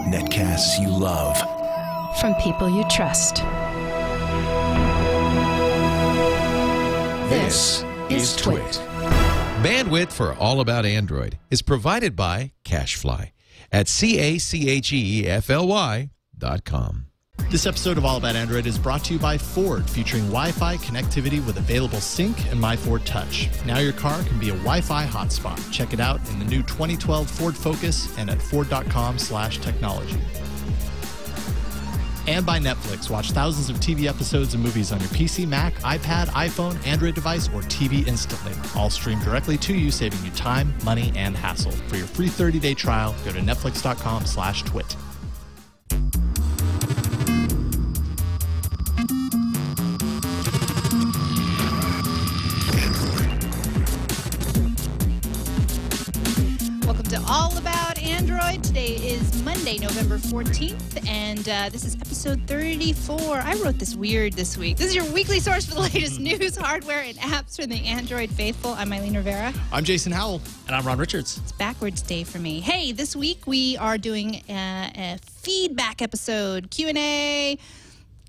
Netcasts you love. From people you trust. This is TWiT. Bandwidth for All About Android is provided by Cachefly at CACHEFLY.com. This episode of All About Android is brought to you by Ford, featuring Wi-Fi connectivity with available Sync and My Ford Touch. Now your car can be a Wi-Fi hotspot. Check it out in the new 2012 Ford Focus and at Ford.com/technology. And by Netflix. Watch thousands of TV episodes and movies on your PC, Mac, iPad, iPhone, Android device, or TV instantly. All streamed directly to you, saving you time, money, and hassle. For your free 30-day trial, go to Netflix.com/TWiT. Welcome to All About Android. Today is Monday, November 14th, and this is episode 34. I wrote this weird this week. This is your weekly source for the latest news, hardware, and apps from the Android faithful. I'm Eileen Rivera. I'm Jason Howell. And I'm Ron Richards. It's backwards day for me. Hey, this week we are doing a feedback episode, Q&A,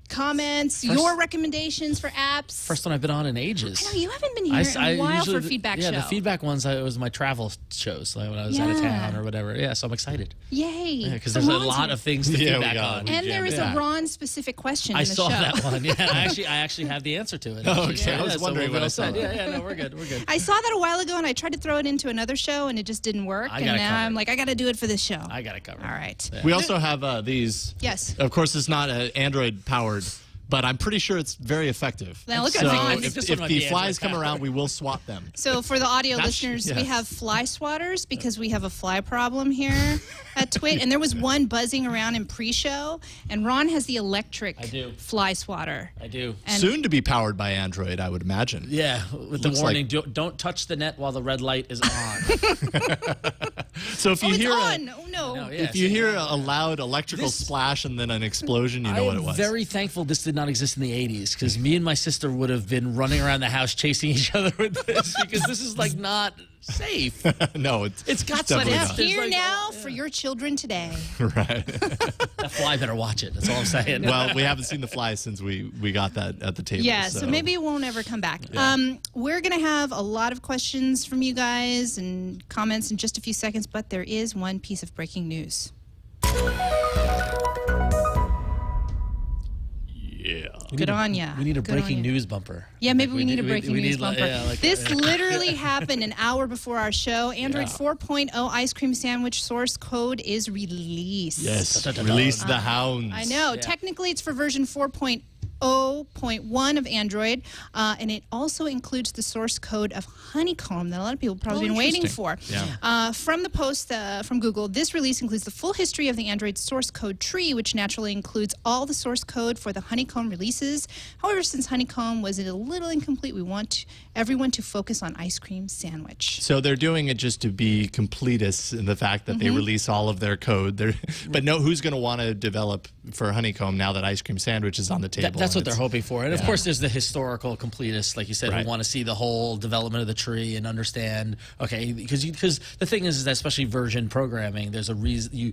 comments, your recommendations for apps. First one I've been on in ages. I know, you haven't been here in a while for a feedback show. Yeah, the feedback ones, it was my travel shows, like when I was out of town or whatever. Yeah, so I'm excited. Yay. Because there's a lot of things to feedback on. And there is a Ron-specific question in the show. I saw that one, yeah. I actually have the answer to it. Oh, okay. I was wondering what I said. Yeah, no, we're good. I saw that a while ago, and I tried to throw it into another show, and it just didn't work. And now I'm like, I got to do it for this show. I got it covered. All right. We also have these. Yes. Of course, it's not Android-powered, but I'm pretty sure it's very effective. Now look at so it. if the flies come around, we will swat them. So for the audio listeners, we have fly swatters because we have a fly problem here at TWiT. And there was one buzzing around in pre-show, and Ron has the electric fly swatter. I do. And soon to be powered by Android, I would imagine. Yeah, with the warning, don't touch the net while the red light is on. So if you hear if you hear a loud electrical splash and then an explosion, you know what it was. I'm very thankful this did not exist in the 80s, because me and my sister would have been running around the house chasing each other with this, because this is like not safe. No, it's got but some. it's here now for your children today. Right. That fly better watch it. That's all I'm saying. Well, we haven't seen the fly since we got that at the table. Yeah, so maybe it won't ever come back. Yeah. We're going to have a lot of questions from you guys and comments in just a few seconds, but there is one piece of breaking news. Yeah. Good on ya. We need a breaking news bumper. Yeah, maybe we need a breaking news bumper. This like literally happened an hour before our show. Android 4.0 ice cream sandwich source code is released. Yes, release the hounds. I know. Yeah. Technically, it's for version 4.0.1 of Android, and it also includes the source code of Honeycomb that a lot of people have probably been waiting for. Yeah. From the post from Google, this release includes the full history of the Android source code tree, which naturally includes all the source code for the Honeycomb releases. However, since Honeycomb was a little incomplete, we want everyone to focus on ice cream sandwich. So they're doing it just to be completists in the fact that they release all of their code. But who's going to want to develop for Honeycomb now that ice cream sandwich is on the table? That's what they're hoping for. And of course, there's the historical completists, like you said, who want to see the whole development of the tree and understand, okay, because the thing is that especially version programming, there's a reason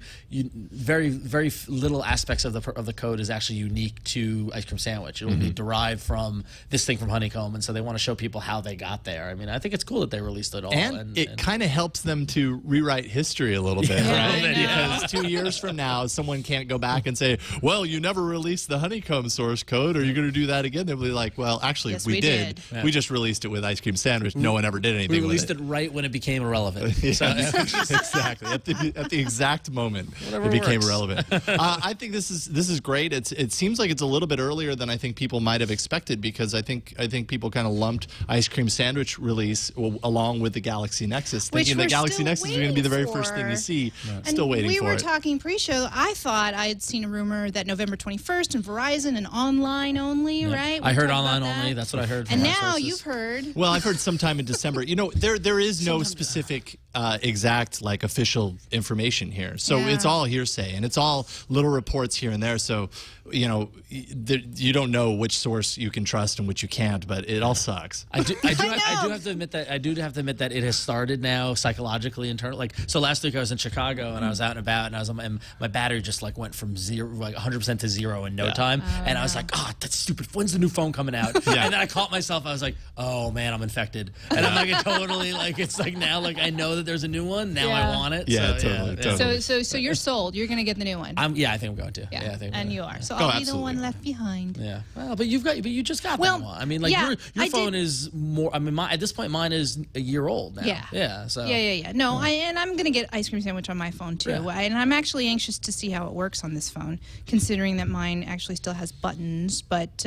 very little aspects of the code is actually unique to ice cream sandwich. It will be derived from this thing from Honeycomb, and so they want to show people how they got there. I mean, I think it's cool that they released it all. And it kind of helps them to rewrite history a little bit, right? Because 2 years from now, someone can't go back and say, well, you never released the Honeycomb source code. Are you going to do that again? They'll be like, well, actually, yes, we did. Yeah. We just released it with ice cream sandwich. No one ever did anything with it. We released it right when it became irrelevant. Exactly. At the exact moment it became irrelevant. I think this is great. It seems like it's a little bit earlier than I think people might have expected, because I think people kind of lumped ice cream sandwich release along with the Galaxy Nexus, thinking the Galaxy Nexus is going to be the very first thing you see. Right. Still waiting for it. We were talking pre-show. I thought I had seen a rumor that November 21st and Verizon and online only, right? I heard online only. That's what I heard. And now you've heard. Well, I've heard sometime in December. You know, there is no specific exact like official information here. So it's all hearsay, and it's all little reports here and there. So, you know, you don't know which source you can trust and which you can't, but it all sucks. I do have to admit that it has started now psychologically internal. Like, so last week I was in Chicago and I was out and about, and my battery just like went from 100% to 0 in no time, and I was like, oh, that's stupid. When's the new phone coming out? And then I caught myself. I was like, oh man, I'm infected, and I'm like totally like it's like now like I know that there's a new one. Now I want it. Yeah, totally. So you're sold. You're gonna get the new one. I think I'm going to. Yeah, I think. And you are. So I'll be the one left behind. Yeah. Well, but you just got that one. I mean, like your phone is more. I mean, at this point, mine is a year old now. Yeah. Yeah. So. Yeah. No, and I'm gonna get ice cream sandwich on my phone too. Yeah. And I'm actually anxious to see how it works on this phone, considering that mine actually still has buttons. But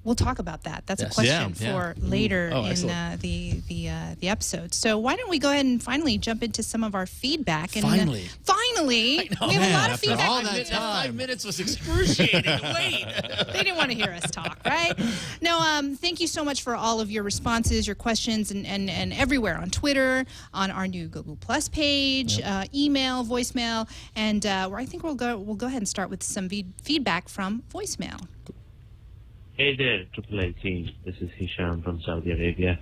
we'll talk about that. That's a question for later in the episode. So why don't we go ahead and finally jump into some of our feedback? And, finally, we have a lot of feedback. All that time. 5 minutes was excruciating. Wait, they didn't want to hear us talk, right? No, thank you so much for all of your responses, your questions, and everywhere on Twitter, on our new Google Plus page, email, voicemail, and I think we'll go ahead and start with some feedback from voicemail. Hey there, TWiT team. This is Hisham from Saudi Arabia.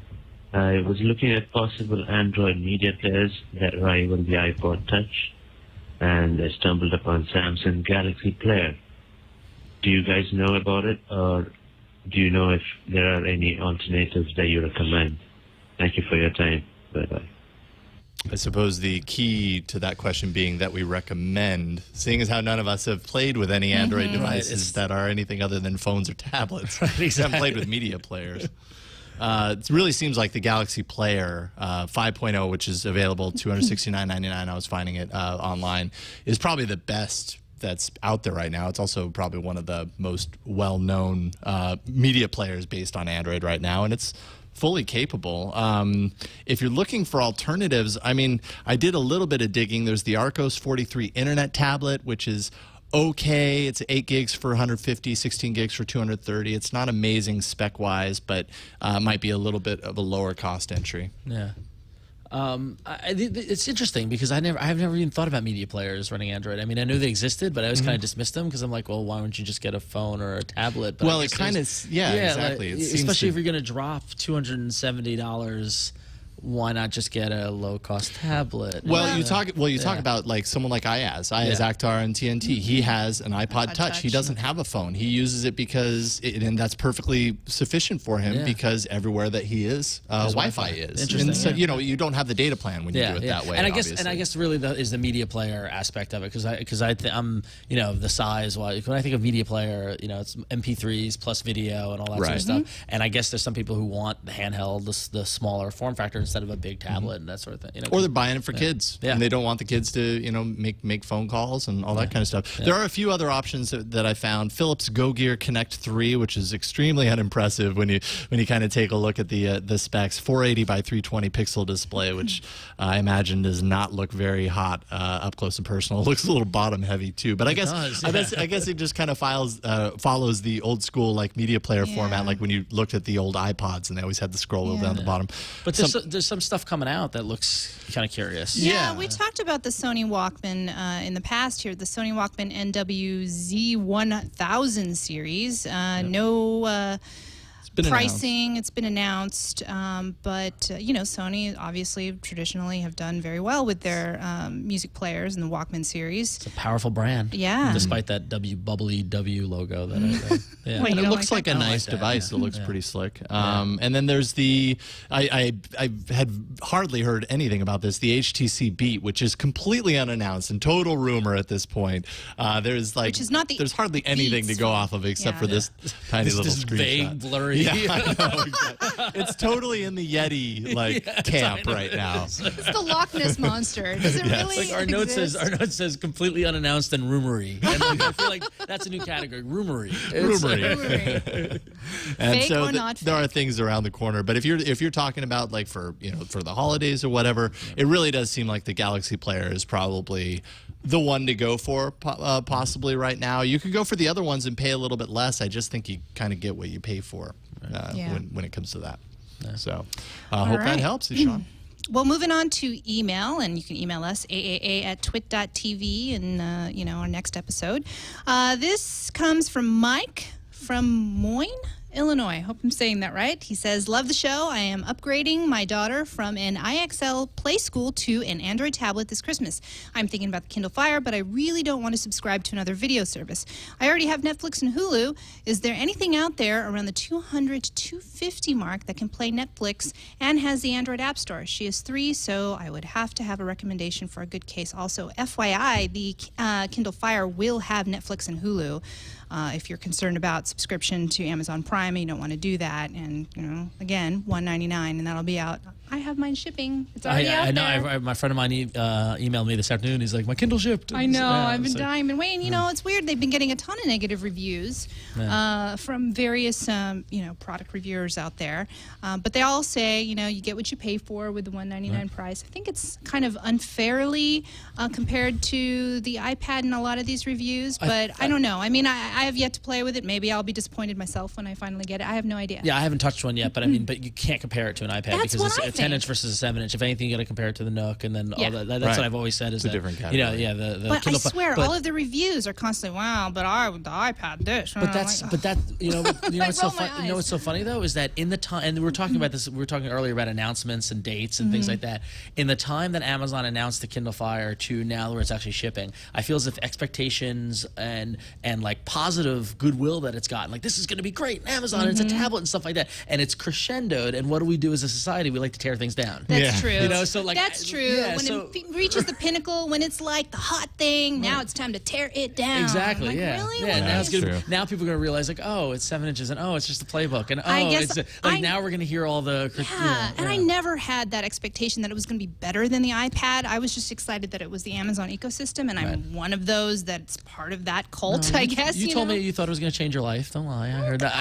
I was looking at possible Android media players that rival the iPod Touch, and I stumbled upon Samsung Galaxy Player. Do you guys know about it, or do you know if there are any alternatives that you recommend? Thank you for your time. Bye-bye. I suppose the key to that question being that we recommend, seeing as how none of us have played with any Android devices that are anything other than phones or tablets. Exactly. Haven't played with media players. It really seems like the Galaxy Player 5.0, which is available $269.99, I was finding it online, is probably the best that's out there right now. It's also probably one of the most well-known media players based on Android right now, and it's fully capable. If you're looking for alternatives, I mean, I did a little bit of digging. There's the Arcos 43 Internet tablet, which is okay. It's 8 gigs for 150, 16 gigs for 230. It's not amazing spec-wise, but might be a little bit of a lower cost entry. Yeah. It's interesting because I've never even thought about media players running Android. I mean, I knew they existed, but I always kind of dismissed them because I'm like, well, why don't you just get a phone or a tablet? But well, it kind of, exactly. Like, especially if you're going to drop $270. Why not just get a low-cost tablet? Well, you talk about like someone like Ayaz Akhtar and TNT. He has an iPod Touch. He doesn't have a phone. He uses it because, and that's perfectly sufficient for him because everywhere that he is, Wi-Fi is. Interesting. And so, you know, you don't have the data plan when you do it that way. And I guess really is the media player aspect of it because I'm you know the size. When I think of media player, you know, it's MP3s plus video and all that sort of stuff. And I guess there's some people who want the handheld, the smaller form factor instead of a big tablet and that sort of thing. You know, or they're buying it for kids, and they don't want the kids to, you know, make phone calls and all that kind of stuff. There are a few other options that I found. Philips Go Gear Connect 3, which is extremely unimpressive when you kind of take a look at the specs. 480 by 320 pixel display, which I imagine does not look very hot up close and personal. It looks a little bottom heavy too, but I guess it just kind of follows the old school like media player format, like when you looked at the old iPods and they always had the scroll wheel down the bottom. But there's some stuff coming out that looks kind of curious. Yeah, we talked about the Sony Walkman in the past here, the Sony Walkman NWZ1000 series. No pricing, it's been announced, but you know, Sony obviously traditionally have done very well with their music players in the Walkman series. It's a powerful brand, despite that bubbly W logo that Well, it looks like a nice device. It looks pretty slick. And then there's the I had hardly heard anything about this, the HTC Beat, which is completely unannounced and total rumor at this point. There's there's hardly anything to go off of except for this tiny little screenshot. Vague, blurry. Yeah, I know, exactly. It's totally in the Yeti camp right now. It's the Loch Ness monster. Does it really like our note says completely unannounced and rumory. And I feel like that's a new category, rumory. Rumory. And fake so or not there are things around the corner, but if you're talking about like for the holidays or whatever, it really does seem like the Galaxy Player is probably the one to go for possibly right now. You could go for the other ones and pay a little bit less. I just think you kind of get what you pay for when it comes to that. So hope that helps you, Sean. Well, moving on to email, and you can email us, aaa@twit.tv, in our next episode. This comes from Mike from Moines, Illinois. Hope I'm saying that right. He says, love the show. I am upgrading my daughter from an IXL Play School to an Android tablet this Christmas. I'm thinking about the Kindle Fire, but I really don't want to subscribe to another video service. I already have Netflix and Hulu. Is there anything out there around the $200 to $250 mark that can play Netflix and has the Android App Store? She is 3, so I would have to have a recommendation for a good case. Also, FYI, the Kindle Fire will have Netflix and Hulu. If you're concerned about subscription to Amazon Prime and you don't want to do that, and again, $199, and that'll be out. I have mine shipping. It's already out there. My friend of mine emailed me this afternoon. He's like, my Kindle shipped. I know. I've been dying and waiting. It's weird. They've been getting a ton of negative reviews from various product reviewers out there, but they all say you get what you pay for with the $199 price. I think it's kind of unfairly compared to the iPad in a lot of these reviews, but I don't know. I mean, I have yet to play with it. Maybe I'll be disappointed myself when I finally get it. I have no idea. Yeah, I haven't touched one yet, but I mean, but you can't compare it to an iPad That's because what it's a 10-inch versus a 7-inch. If anything, you got to compare it to the Nook, and then all that. That's what I've always said is it's a different category. The but Kindle. I swear, all of the reviews are constantly, wow, but the iPad this. But what's so funny though is that in the time, and we were talking about this. We were talking earlier about announcements and dates and things like that. In the time that Amazon announced the Kindle Fire to now where it's actually shipping, I feel as if expectations and like positive goodwill that it's gotten, like this is going to be great, Amazon, it's a tablet and stuff like that, and it's crescendoed. And what do we do as a society? We like to tear things down. That's true. That's true. When it reaches the pinnacle, when it's like the hot thing, now it's time to tear it down. Exactly. Like, yeah. Really? Yeah. Now now people are going to realize like, oh, it's 7 inches, and oh, it's just a playbook, and I guess now we're going to hear all the. And I never had that expectation that it was going to be better than the iPad. I was just excited that it was the Amazon ecosystem, and I'm one of those that's part of that cult. I guess you told me you thought it was going to change your life. Don't lie. I heard that.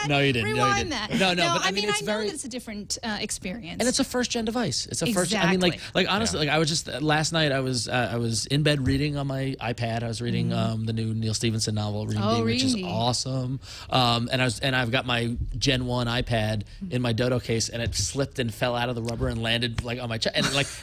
No, you didn't. Rewind that. No. But I mean, I know that it's a different experience, and it's a first-gen device. It's a first. Exactly. I mean, like honestly, like I was just last night. I was in bed reading on my iPad. I was reading the new Neil Stephenson novel, Reading, which is awesome. And I've got my Gen 1 iPad in my Dodo case, and it slipped and fell out of the rubber and landed like on my chest,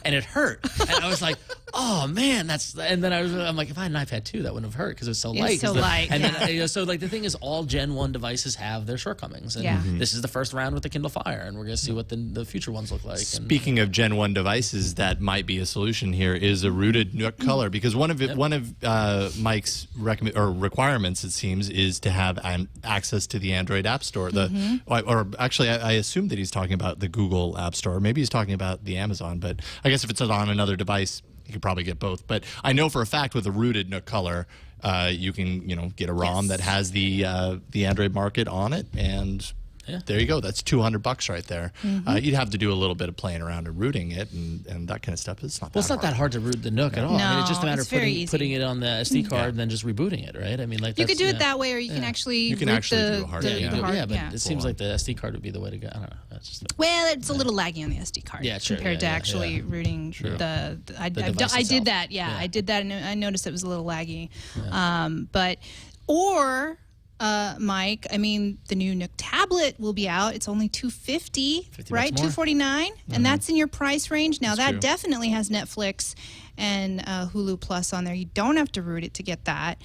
and it hurt. And I was like, oh man, and then I'm like, if I had an iPad 2, that wouldn't have hurt because it was so light. It's so light. And then so like the thing is, all Gen 1 devices have their shortcomings, and this is the first round with the Kindle Fire, and we're gonna see what the future ones look like. Speaking of Gen 1 devices, that might be a solution here is a rooted Nook color, because one of Mike's requirements, it seems, is to have access to the Android App Store. Or actually, I assume that he's talking about the Google App Store. Maybe he's talking about the Amazon, but I guess if it's on another device, you could probably get both. But I know for a fact with a rooted Nook color, you can get a ROM that has the Android market on it, and there you go. That's $200 right there. You'd have to do a little bit of playing around and rooting it and that kind of stuff. It's not. Well, it's not that hard to root the Nook at all. No, I mean, it's just a matter of putting it on the SD card and then just rebooting it, right? I mean, like you could do it that way, or you can actually do a hard but it seems like the SD card would be the way to go. I don't know. That's just well, it's a little laggy on the SD card compared to actually rooting the I did that. Yeah, I did that, and I noticed it was a little laggy. Mike, I mean, the new Nook tablet will be out. It's only $250, right? $249, and that's in your price range. Now that definitely has Netflix and Hulu Plus on there. You don't have to root it to get that.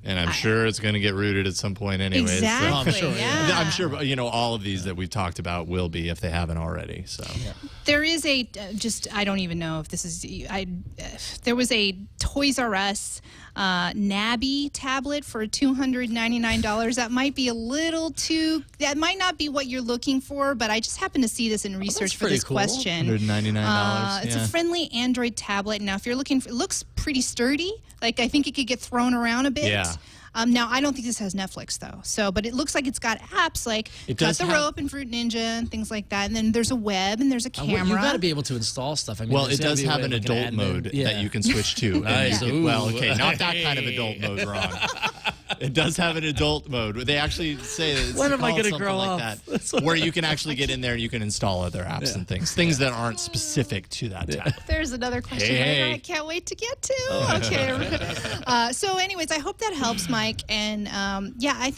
And I'm sure it's going to get rooted at some point anyway. Exactly. So I'm sure all of these that we've talked about will be if they haven't already. So there is a I don't even know if this is there was a Toys R Us Nabby tablet for $299. That might be a little too. That might not be what you're looking for, but I just happened to see this in research for this question. $199. It's a friendly Android tablet. Now, if you're looking for, it looks pretty sturdy. Like I think it could get thrown around a bit. Yeah. Now, I don't think this has Netflix, though. But it looks like it's got apps like Cut the Rope and Fruit Ninja and things like that. And then there's a web and there's a camera. You've got to be able to install stuff. I mean, well, it does have an adult mode that you can switch to. Nice. Well, okay, not that kind of adult mode, Ron. It does have an adult mode. They actually say that it's When am I called gonna something grow like up? that, where you can actually get in there and you can install other apps and things that aren't specific to that tablet. There's another question later I can't wait to get to. Okay. So anyways, I hope that helps, Mike. And yeah, I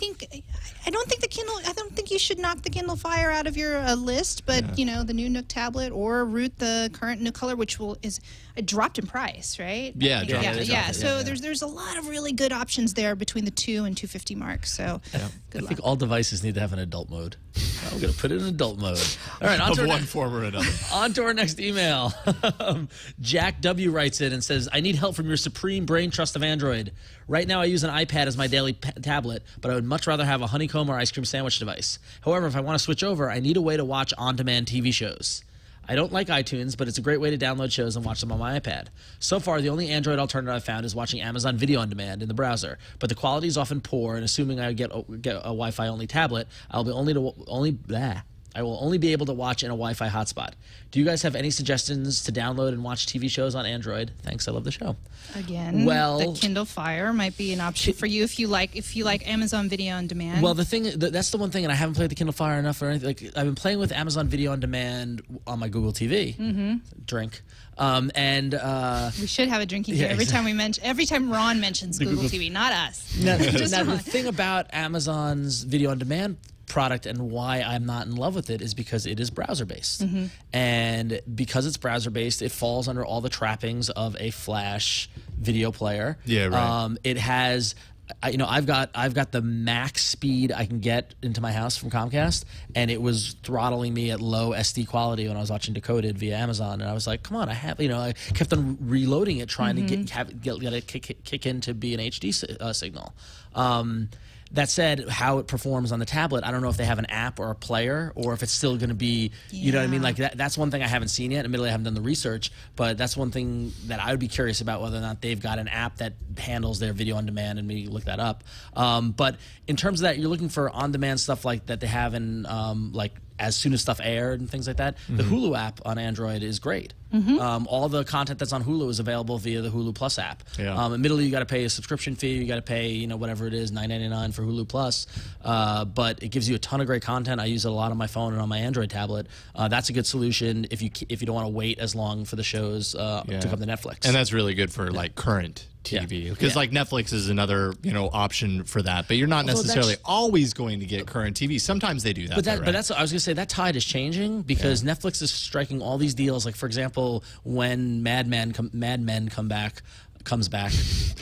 don't think you should knock the Kindle Fire out of your list, but you know, the new Nook tablet or root the current Nook Color, which is dropped in price, right? Yeah, So there's a lot of really good options there between the $2 and $250 mark. So good luck. I think all devices need to have an adult mode. I'm going to put it in adult mode. All right, Of one form or another. on to our next email. Jack W. writes in and says, I need help from your supreme brain trust of Android. Right now I use an iPad as my daily tablet, but I would much rather have a honeycomb or ice cream sandwich device. However, if I want to switch over, I need a way to watch on-demand TV shows. I don't like iTunes, but it's a great way to download shows and watch them on my iPad. So far, the only Android alternative I've found is watching Amazon Video on Demand in the browser, but the quality is often poor, and assuming I get a Wi-Fi only tablet, I will only be able to watch in a Wi-Fi hotspot. Do you guys have any suggestions to download and watch TV shows on Android? Thanks, I love the show. Again, the Kindle Fire might be an option for you if you like Amazon Video on Demand. Well, the thing that's the one thing, and I haven't played the Kindle Fire enough or anything. Like, I've been playing with Amazon Video on Demand on my Google TV. Drink. We should have a drinking game every time Ron mentions Google TV, not us. Now the thing about Amazon's Video on Demand product and why I'm not in love with it is because it is browser based, and because it's browser based, it falls under all the trappings of a Flash video player. Yeah, right. It has. I've got the max speed I can get into my house from Comcast, and it was throttling me at low SD quality when I was watching Decoded via Amazon, and I was like, "Come on, I kept on reloading it, trying to get it kick in to be an HD signal." That said, how it performs on the tablet, I don't know if they have an app or a player, or if it's still going to be, you know what I mean? Like that's one thing I haven't seen yet. Admittedly, I haven't done the research, but that's one thing that I would be curious about, whether or not they've got an app that handles their video on demand, and maybe look that up. But in terms of that, you're looking for on-demand stuff like that they have in like as soon as stuff aired and things like that. The Hulu app on Android is great. All the content that's on Hulu is available via the Hulu Plus app. Admittedly, you got to pay a subscription fee. You got to pay, whatever it is, $9.99 for Hulu Plus. But it gives you a ton of great content. I use it a lot on my phone and on my Android tablet. That's a good solution if you don't want to wait as long for the shows to come to Netflix. And that's really good for like current TV, because like Netflix is another option for that, but you're not necessarily always going to get current TV. Sometimes they do that. But that's I was going to say that tide is changing, because Netflix is striking all these deals. Like, for example, when Mad Men comes back.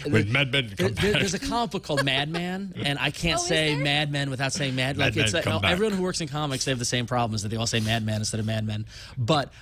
When Mad Men come back. There's a comic book called Mad Men, and I can't say Mad Men without saying Mad. Like, it's everyone who works in comics, they have the same problems, that they all say Mad Men instead of Mad Men. But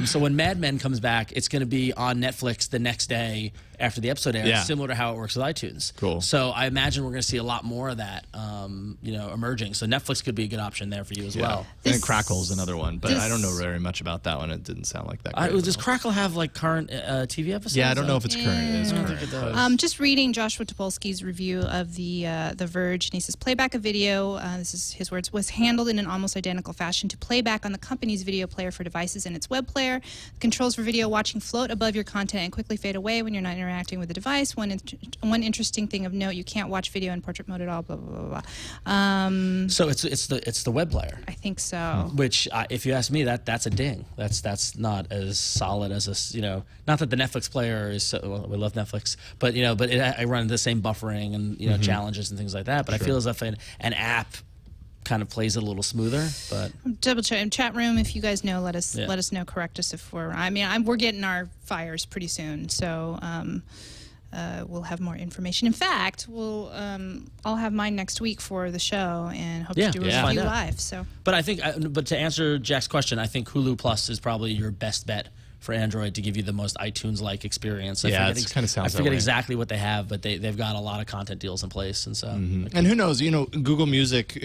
so when Mad Men comes back, it's going to be on Netflix the next day after the episode airs, similar to how it works with iTunes. Cool. So I imagine we're going to see a lot more of that, emerging. So Netflix could be a good option there for you as well. And Crackle's another one, but I don't know very much about that one. It didn't sound like that. Does Crackle have like current TV episodes? Yeah, I don't know if it's current. I don't think it does. Just reading Joshua Topolsky's review of the Verge, and he says playback of video. This is his words. Was handled in an almost identical fashion to playback on the company's video player for devices and its web player. The controls for video watching float above your content and quickly fade away when you're not interacting with the device. One interesting thing of note: you can't watch video in portrait mode at all. Blah blah blah blah. So it's the web player. I think so. Which, if you ask me, that's a ding. That's not as solid as a Not that the Netflix player is. We love Netflix, but I run the same buffering and challenges and things like that. But I feel as if an app kind of plays it a little smoother. But double check in chat room, if you guys know, let us know, correct us if we're. We're getting our fires pretty soon, so we'll have more information. In fact, I'll have mine next week for the show, and hope to do a review live. So, but I think, but to answer Jack's question, I think Hulu Plus is probably your best bet for Android to give you the most iTunes-like experience. It kind of sounds that way. I forget exactly what they have, but they've got a lot of content deals in place, and so. And who knows? Google Music.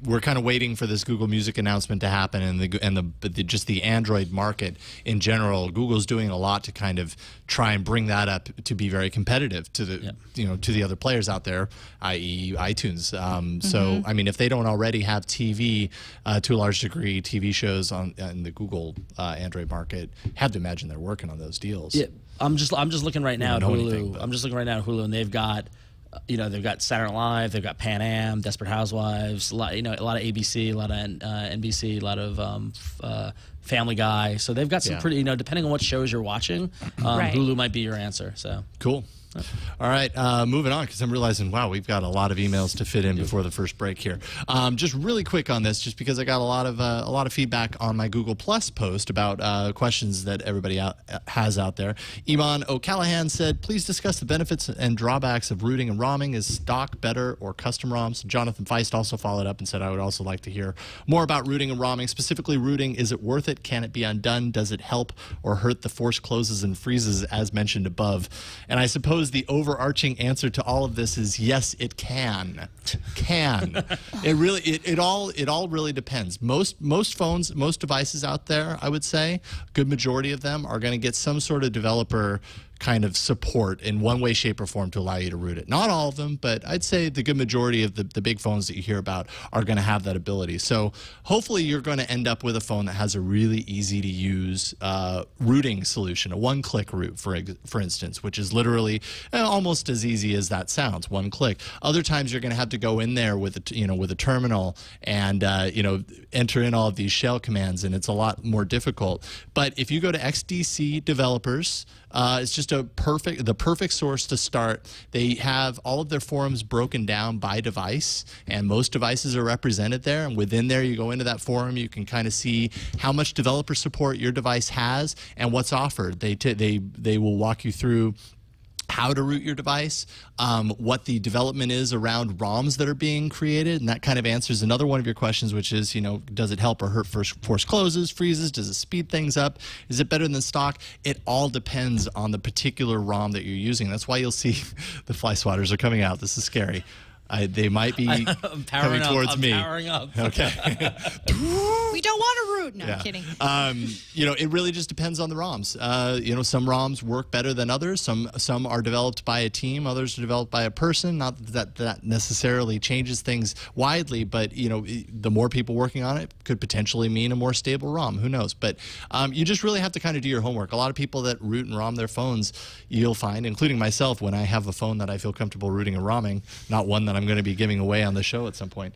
We're kind of waiting for this Google Music announcement to happen, and just the Android market in general. Google's doing a lot to kind of try and bring that up to be very competitive to the to the other players out there, i.e. iTunes. So if they don't already have TV to a large degree, TV shows in the Google Android market. Have to imagine they're working on those deals. Yeah, I'm just looking right now at Hulu. I'm just looking right now at Hulu, and they've got they've got Saturday Night Live, they've got Pan Am, Desperate Housewives, a lot of ABC, a lot of NBC, a lot of Family Guy. So they've got some pretty, depending on what shows you're watching, Hulu might be your answer. So cool. All right, moving on, because I'm realizing, wow, we've got a lot of emails to fit in before the first break here. Just really quick on this, just because I got a lot of feedback on my Google Plus post about questions that everybody has out there. Iman O'Callahan said, please discuss the benefits and drawbacks of rooting and ROMing. Is stock better or custom ROMs? Jonathan Feist also followed up and said, I would also like to hear more about rooting and ROMing. Specifically rooting, is it worth it? Can it be undone? Does it help or hurt the force closes and freezes as mentioned above? And I suppose the overarching answer to all of this is yes, it can. It all really depends. Most phones, most devices out there, I would say, good majority of them are going to get some sort of developer kind of support in one way, shape, or form to allow you to root it. Not all of them, but I'd say the good majority of the big phones that you hear about are going to have that ability. So hopefully you're going to end up with a phone that has a really easy to use rooting solution, a one-click root, for instance, which is literally almost as easy as that sounds, one click. Other times you're going to have to go in there with a terminal and enter in all of these shell commands, and it's a lot more difficult. But if you go to XDC developers, it's just the perfect source to start. They have all of their forums broken down by device, and most devices are represented there. And within there, you go into that forum, you can kind of see how much developer support your device has and what's offered. They will walk you through how to root your device, what the development is around ROMs that are being created, and that kind of answers another one of your questions, which is, does it help or hurt force closes, freezes? Does it speed things up? Is it better than stock? It all depends on the particular ROM that you're using. That's why you'll see the fly swatters are coming out. This is scary. They might be coming towards me. I'm powering up. Okay. We don't want to root. No, I'm kidding. It really just depends on the ROMs. Some ROMs work better than others. Some are developed by a team. Others are developed by a person. Not that necessarily changes things widely, but the more people working on it could potentially mean a more stable ROM. Who knows? But you just really have to kind of do your homework. A lot of people that root and ROM their phones, you'll find, including myself, when I have a phone that I feel comfortable rooting and ROMing, not one that I'm going to be giving away on the show at some point.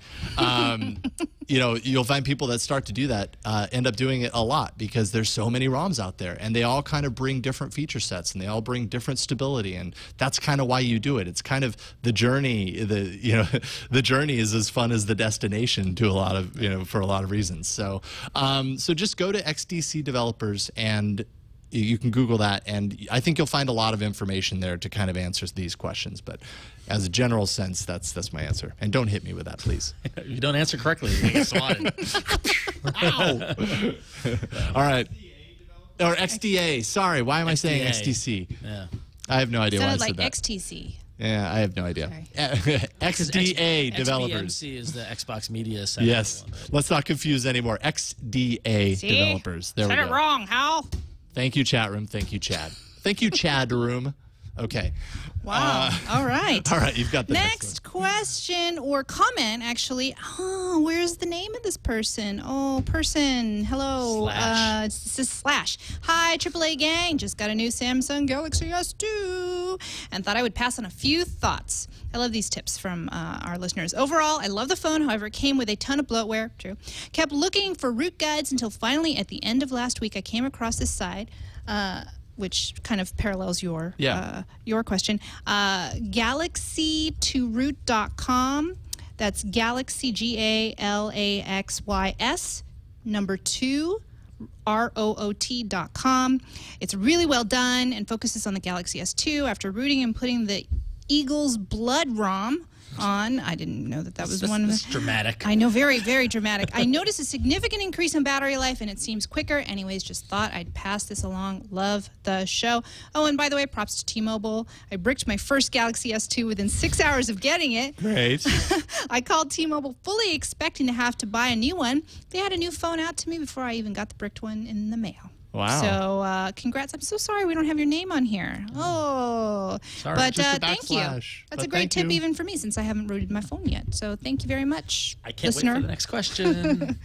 You'll find people that start to do that end up doing it a lot because there's so many ROMs out there, and they all kind of bring different feature sets, and they all bring different stability, and that's kind of why you do it. It's kind of the journey. The journey is as fun as the destination to a lot of for a lot of reasons. So so just go to XDC developers and you can Google that, and I think you'll find a lot of information there to kind of answer these questions. But as a general sense, that's my answer. And don't hit me with that, please. If you don't answer correctly, you get swatted. Ow! All right. Or XDA. Sorry, why am I saying XDC? Yeah. I have no idea why I said like that. XTC. Yeah, I have no idea. XDA developers. XBMC is the Xbox Media Center. Yes. One, right? Let's not confuse anymore. XDA developers. There we go. Said it wrong, Howell. Thank you, chat room. Thank you, Chad. Thank you, Chad room. Okay. Wow. All right. All right, you've got the next question or comment, actually. Oh, where's the name of this person? Oh, person. Hello. Slash. This is Slash. Hi, AAA gang. Just got a new Samsung Galaxy S2 and thought I would pass on a few thoughts. I love these tips from our listeners. Overall, I love the phone. However, it came with a ton of bloatware. True. Kept looking for root guides until finally, at the end of last week, I came across this site. Which kind of parallels your question. Galaxy2root.com. That's Galaxy, GALAXYS, number 2, ROOT.com. It's really well done and focuses on the Galaxy S2. After rooting and putting the Eagle's Blood ROM on, I didn't know that was one of them. Dramatic. I know, very, very dramatic. I noticed a significant increase in battery life, and it seems quicker. Anyways, just thought I'd pass this along. Love the show. Oh, and by the way, props to T-Mobile. I bricked my first Galaxy S2 within 6 hours of getting it. Great. I called T-Mobile fully expecting to have to buy a new one. They had a new phone out to me before I even got the bricked one in the mail. Wow. So congrats. I'm so sorry we don't have your name on here. Oh. Sorry. But Just a thank you. backslash. That's a But great thank tip you. even for me since I haven't rooted my phone yet. So thank you very much, I can't listener. wait for the next question.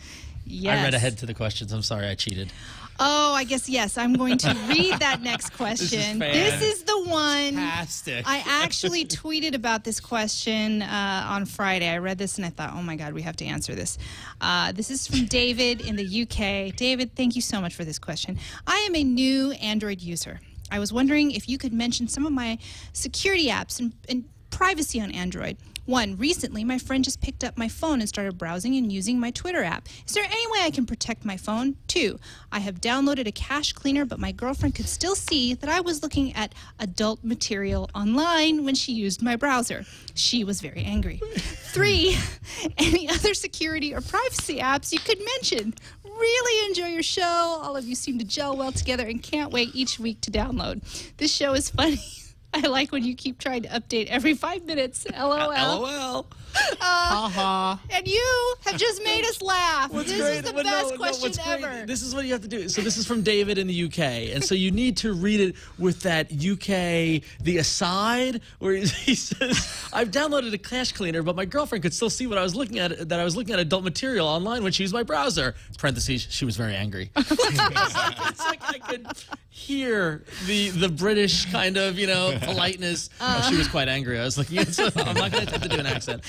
Yes. I read ahead to the questions. I'm sorry, I cheated. Oh, I guess, yes. I'm going to read that next question. This is the one. Fantastic. I actually tweeted about this question on Friday. I read this and I thought, oh my God, we have to answer this. This is from David in the UK. David, thank you so much for this question. I am a new Android user. I was wondering if you could mention some of my security apps and privacy on Android. 1, recently my friend just picked up my phone and started browsing and using my Twitter app. Is there any way I can protect my phone? 2, I have downloaded a cache cleaner, but my girlfriend could still see that I was looking at adult material online when she used my browser. She was very angry. 3, any other security or privacy apps you could mention? Really enjoy your show. All of you seem to gel well together and can't wait each week to download. This show is funny. I like when you keep trying to update every 5 minutes. LOL. LOL. And you have just made us laugh. This is the best question ever. This is what you have to do. So this is from David in the UK, and so you need to read it with that UK the aside where he says, "I've downloaded a cache cleaner, but my girlfriend could still see what I was looking at. That I was looking at adult material online when she used my browser." Parentheses. She was very angry. It's like I could hear the British kind of politeness. She was quite angry. I was looking at. So I'm not going to attempt to do an accent.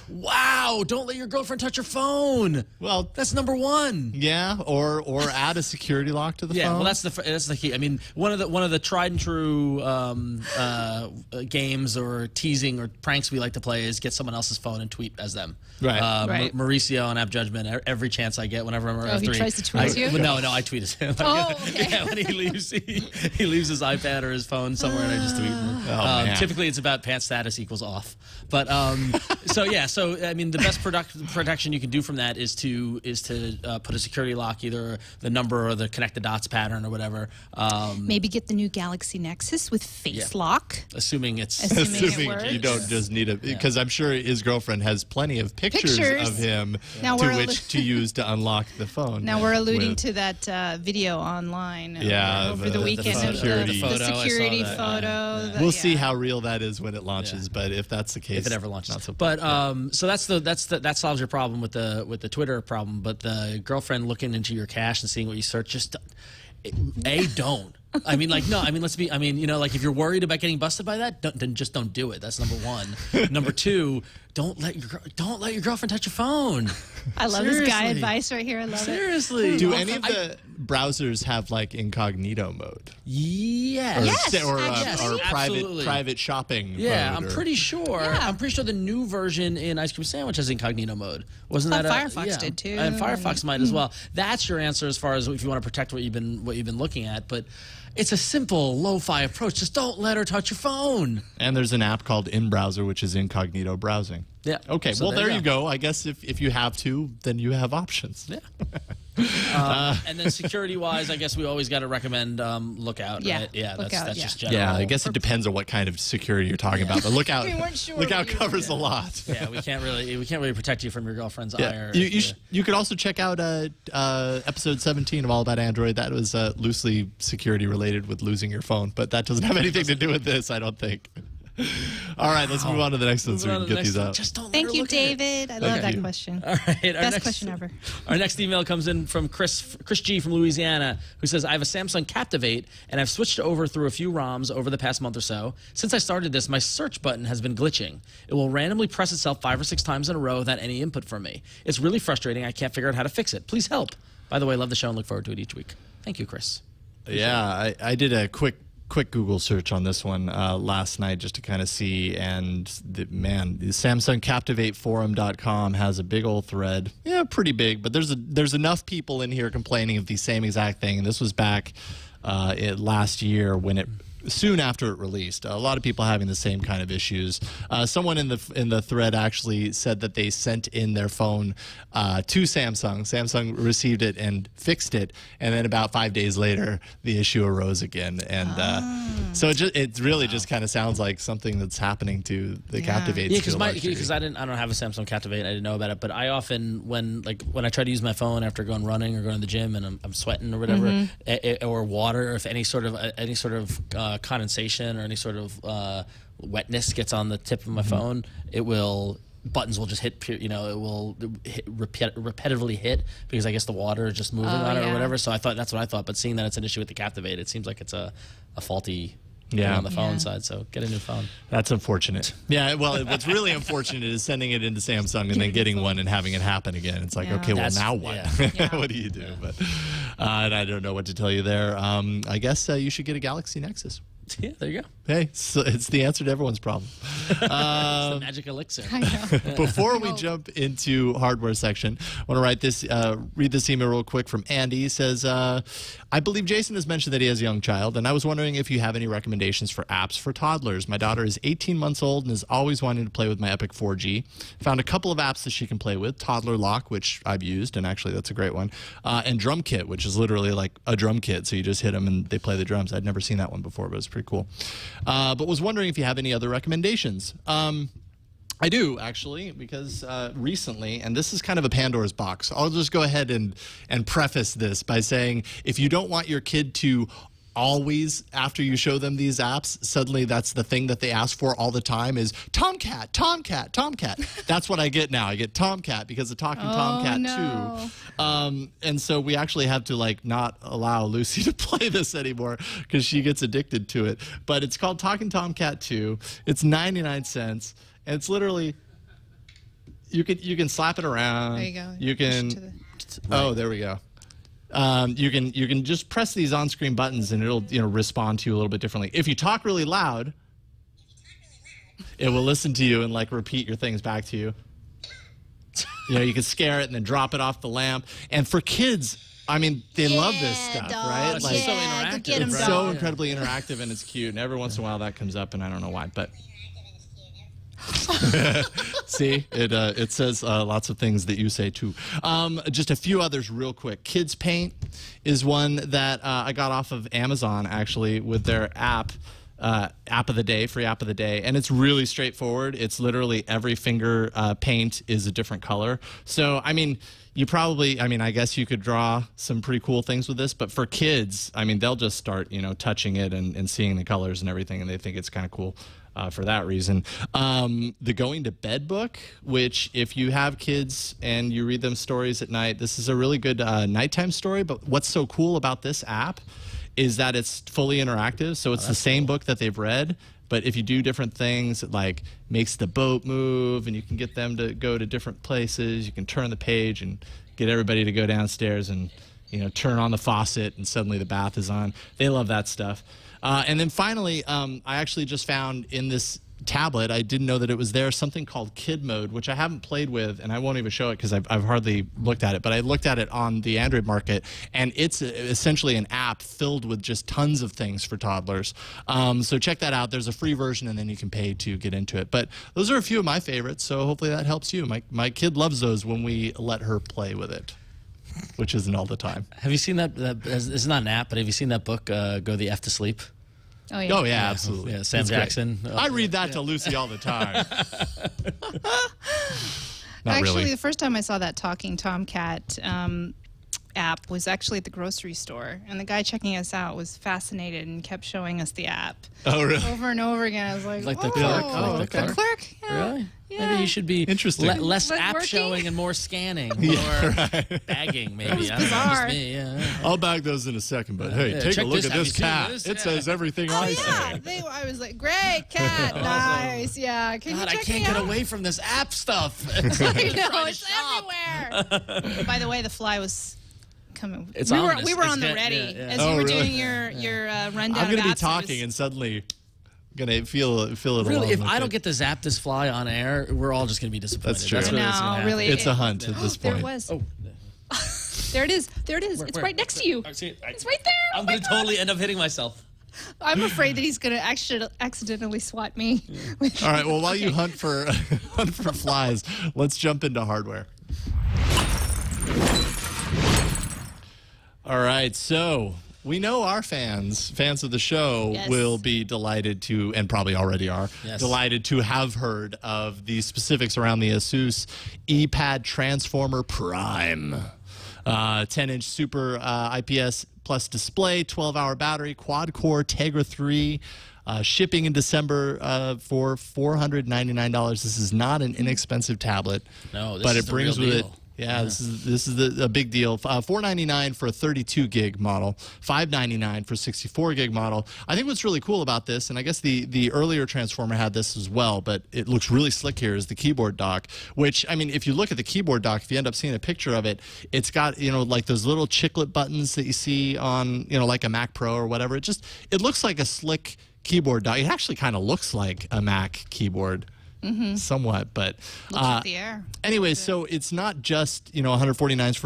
Wow! Don't let your girlfriend touch your phone. Well, that's number 1. Yeah, or add a security lock to the phone. Yeah, well, that's the key. I mean, one of the tried and true games or teasing or pranks we like to play is get someone else's phone and tweet as them. Right. Right. Mauricio on App Judgment. Every chance I get, whenever I'm around he tries to tweet you? No, I tweet him. Oh, okay. Yeah, when he leaves his iPad or his phone somewhere, and I just tweet him. Man. Typically, it's about pants status equals off. But so I mean, the best protection you can do from that is to put a security lock, either the number or the connect the dots pattern or whatever. Maybe get the new Galaxy Nexus with face lock. Assuming it you don't just need a, because I'm sure his girlfriend has plenty of pictures of him to use to unlock the phone. Now we're alluding to that video online over the weekend. The security photo. We'll see how real that is when it launches, but if that's the case, if it ever launches. But so that solves your problem with the Twitter problem. But the girlfriend looking into your cache and seeing what you search, just don't. I mean, like, no. I mean, like, if you're worried about getting busted by that, then just don't do it. That's number 1. Number 2, don't let your girlfriend touch your phone. I love this guy advice right here. I love it. Seriously. Do any of the browsers have like incognito mode? Yes. Or Absolutely. private shopping mode? I'm pretty sure. Yeah. I'm pretty sure the new version in Ice Cream Sandwich has incognito mode. Wasn't that Firefox did too? And Firefox might as well. That's your answer as far as if you want to protect what you've been looking at, but. It's a simple lo-fi approach. Just don't let her touch your phone. And there's an app called In Browser, which is incognito browsing. Yeah. Okay. So well, there you go. I guess if you have to, then you have options. Yeah. And then security-wise, I guess we always got to recommend Lookout. Yeah. Right? Yeah. Lookout, That's just general. Yeah. I guess it depends on what kind of security you're talking about. But Lookout, We weren't sure Lookout what you covers a lot. Yeah. We can't really protect you from your girlfriend's ire. You could also check out episode 17 of All About Android. That was loosely security related with losing your phone, but that doesn't have anything to do with this, I don't think. All right, let's move on to the next one so we can get these out. Just don't let Thank her you, look at it. David. I love that question. All right, Best question ever. Our next email comes in from Chris G from Louisiana, who says, I have a Samsung Captivate, and I've switched over through a few ROMs over the past month or so. Since I started this, my search button has been glitching. It will randomly press itself 5 or 6 times in a row without any input from me. It's really frustrating. I can't figure out how to fix it. Please help. By the way, love the show and look forward to it each week. Thank you, Chris. Yeah, I did a quick Google search on this one last night just to kind of see, and the Samsung CaptivateForum.com has a big old thread. Yeah, pretty big, but there's enough people in here complaining of the same exact thing. And this was back last year when soon after it released. A lot of people having the same kind of issues. Someone in the thread actually said that they sent in their phone to Samsung. Samsung received it and fixed it, and then about 5 days later, the issue arose again. And so it really just kind of sounds like something that's happening to the Captivate. Yeah, because I don't have a Samsung Captivate. I didn't know about it, but I often when I try to use my phone after going running or going to the gym and I'm sweating or whatever, or water, or if any sort of condensation or any sort of wetness gets on the tip of my phone, it will buttons will just hit, it will repetitively hit because I guess the water is just moving on it or whatever. So that's what I thought. But seeing that it's an issue with the Captivate, it seems like it's a faulty on the phone side. So get a new phone. That's unfortunate. Yeah, well, what's really unfortunate is sending it into Samsung and then getting one and having it happen again. It's like, okay, well, now what? What do you do? But and I don't know what to tell you there. I guess you should get a Galaxy Nexus. Yeah, there you go. Hey, so it's the answer to everyone's problem. It's the magic elixir. I know. Before we jump into hardware section, I want to read this email real quick from Andy. He says, I believe Jason has mentioned that he has a young child, and I was wondering if you have any recommendations for apps for toddlers. My daughter is 18 months old and is always wanting to play with my Epic 4G. Found a couple of apps that she can play with, Toddler Lock, which I've used, and actually that's a great one, and Drum Kit, which is literally like a drum kit, so you just hit them and they play the drums. I'd never seen that one before, but it's pretty cool. But was wondering if you have any other recommendations. I do, actually, because recently, and this is kind of a Pandora's box, I'll just go ahead and preface this by saying if you don't want your kid to always, after you show them these apps, suddenly that's the thing that they ask for all the time is Tomcat, Tomcat, Tomcat. That's what I get now. I get Tomcat because of Talking Tomcat 2. And so we actually have to like not allow Lucy to play this anymore because she gets addicted to it. But it's called Talking Tomcat 2. It's 99 cents. And it's literally, you can slap it around. There you go. You can, oh, there we go. You can just press these on-screen buttons and it'll respond to you a little bit differently. If you talk really loud, it will listen to you and like repeat your things back to you. You can scare it and then drop it off the lamp. And for kids, I mean, they love this stuff, right? Like, so interactive. It's so incredibly interactive and it's cute. And every once in a while that comes up and I don't know why, but. See, it says lots of things that you say too. Just a few others real quick. Kids Paint is one that I got off of Amazon actually with their app of the day, free app of the day, and it's really straightforward. It's literally every finger paint is a different color. So I mean, I guess you could draw some pretty cool things with this, but for kids, I mean, they'll just start touching it and seeing the colors and everything, and they think it's kind of cool. For that reason. The Going to Bed book, which if you have kids and you read them stories at night, this is a really good nighttime story. But what's so cool about this app is that it's fully interactive. So it's the same book that they've read, but if you do different things, it like makes the boat move and you can get them to go to different places. You can turn the page and get everybody to go downstairs and turn on the faucet and suddenly the bath is on. They love that stuff. And then finally, I actually just found in this tablet, I didn't know that it was there, something called Kid Mode, which I haven't played with, and I won't even show it because I've hardly looked at it, but I looked at it on the Android market, and it's essentially an app filled with just tons of things for toddlers. So check that out. There's a free version, and then you can pay to get into it. But those are a few of my favorites, so hopefully that helps you. My kid loves those when we let her play with it, which isn't all the time. Have you seen that it's not an app, but have you seen that book, Go the F to Sleep? Oh, yeah. Oh, yeah, absolutely. Yeah, Sam Jackson. I read that to Lucy all the time. Actually, really. the first time I saw that Talking Tomcat app was actually at the grocery store, and the guy checking us out was fascinated and kept showing us the app. Oh, really? Over and over again. I was like, Like the clerk? oh, Like the clerk? Yeah. Really? Yeah. Maybe you should be Interesting. less Like app working? showing and more scanning or bagging, maybe. I don't know, bizarre. just me, yeah. I'll bag those in a second, but hey, take a check look this. at Have this you seen cat. this? It Yeah. says everything Oh, I yeah. say. I was like, great cat, nice. Yeah. Can God, you I check can't me get out? away from this app stuff. I know, Trying to it's shop. everywhere. By the way, the fly was coming. It's we ominous. were on It's the get- ready. yeah, yeah. As Oh, you were really? doing your rundown I'm going to be of apps, it talking was- and suddenly going to feel it Really, along if with I it. don't get to zap this fly on air, we're all just going to be disappointed. That's true. That's really what's gonna No, happen. really. It's a hunt at this There point. it was. Oh, There it is. There it is. It's where? right next to you. I see it. It's right there. I'm Oh my going to totally end up hitting myself. I'm afraid that he's going to accidentally swat me. All right, well, while you hunt for flies, let's jump into hardware. All right, so we know our fans of the show, Yes. will be delighted to, and probably already are, Yes. delighted to have heard of the specifics around the ASUS ePad Transformer Prime. 10-inch super IPS plus display, 12-hour battery, quad-core Tegra 3, Shipping in December for $499. This is not an inexpensive tablet. No, this but is it brings the real with deal. it. Yeah, this is a big deal. $499 for a 32 gig model, $599 for a 64 gig model. I think what's really cool about this, and I guess the earlier Transformer had this as well, but it looks really slick here, is the keyboard dock. Which, I mean, if you look at the keyboard dock, if you end up seeing a picture of it, it's got, you know, like those little chiclet buttons that you see on, you know, like a Mac Pro or whatever. It looks like a slick keyboard dock. It actually kind of looks like a Mac keyboard. Somewhat, but looks like the air. Anyway, so it's not just, you know, $149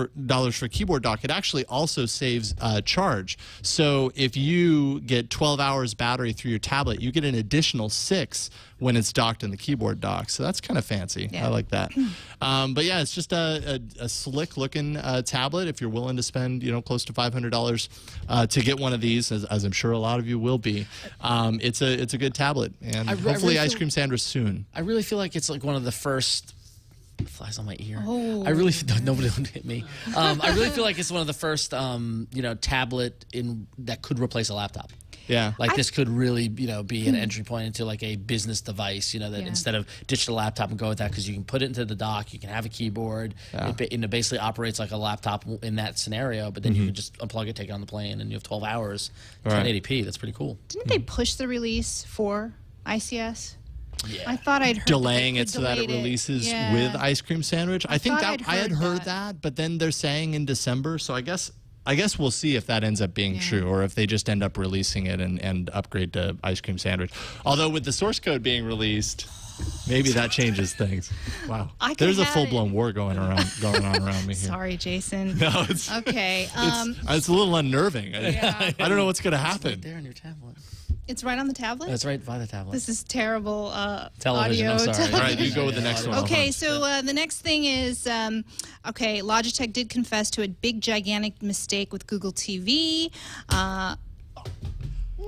for a keyboard dock. It actually also saves charge. So if you get 12 hours battery through your tablet, you get an additional 6 when it's docked in the keyboard dock. So that's kind of fancy. Yeah. I like that. But yeah, it's just a slick looking tablet. If you're willing to spend, you know, close to $500 to get one of these, as I'm sure a lot of you will be, it's a good tablet, and hopefully Ice Cream Sandra soon. I really feel like it's like one of the first. Flies on my ear. Oh. I really nobody would hit me. I really feel like it's one of the first, you know, tablet that could replace a laptop. Yeah, like this could really, you know, be an entry point into like a business device. You know, that instead of ditch the laptop and go with that, because you can put it into the dock, you can have a keyboard. It basically operates like a laptop in that scenario. But then you can just unplug it, take it on the plane, and you have 12 hours, 1080p. That's pretty cool. Didn't they push the release for ICS? Yeah. I thought I'd heard delaying it so that it releases with Ice Cream Sandwich. I think that I had heard that, but then they're saying in December. So I guess we'll see if that ends up being true, or if they just end up releasing it and upgrade to Ice Cream Sandwich. Although with the source code being released, maybe that changes things. Wow, there's a full-blown war going on around me here. Sorry, Jason. No, it's okay. It's a little unnerving. I don't know what's going to happen. Right there on your tablet. It's right on the tablet? That's right by the tablet. This is terrible television, audio. I'm sorry. All right, you go with the next one. Okay, so the next thing is, okay, Logitech did confess to a big, gigantic mistake with Google TV. No!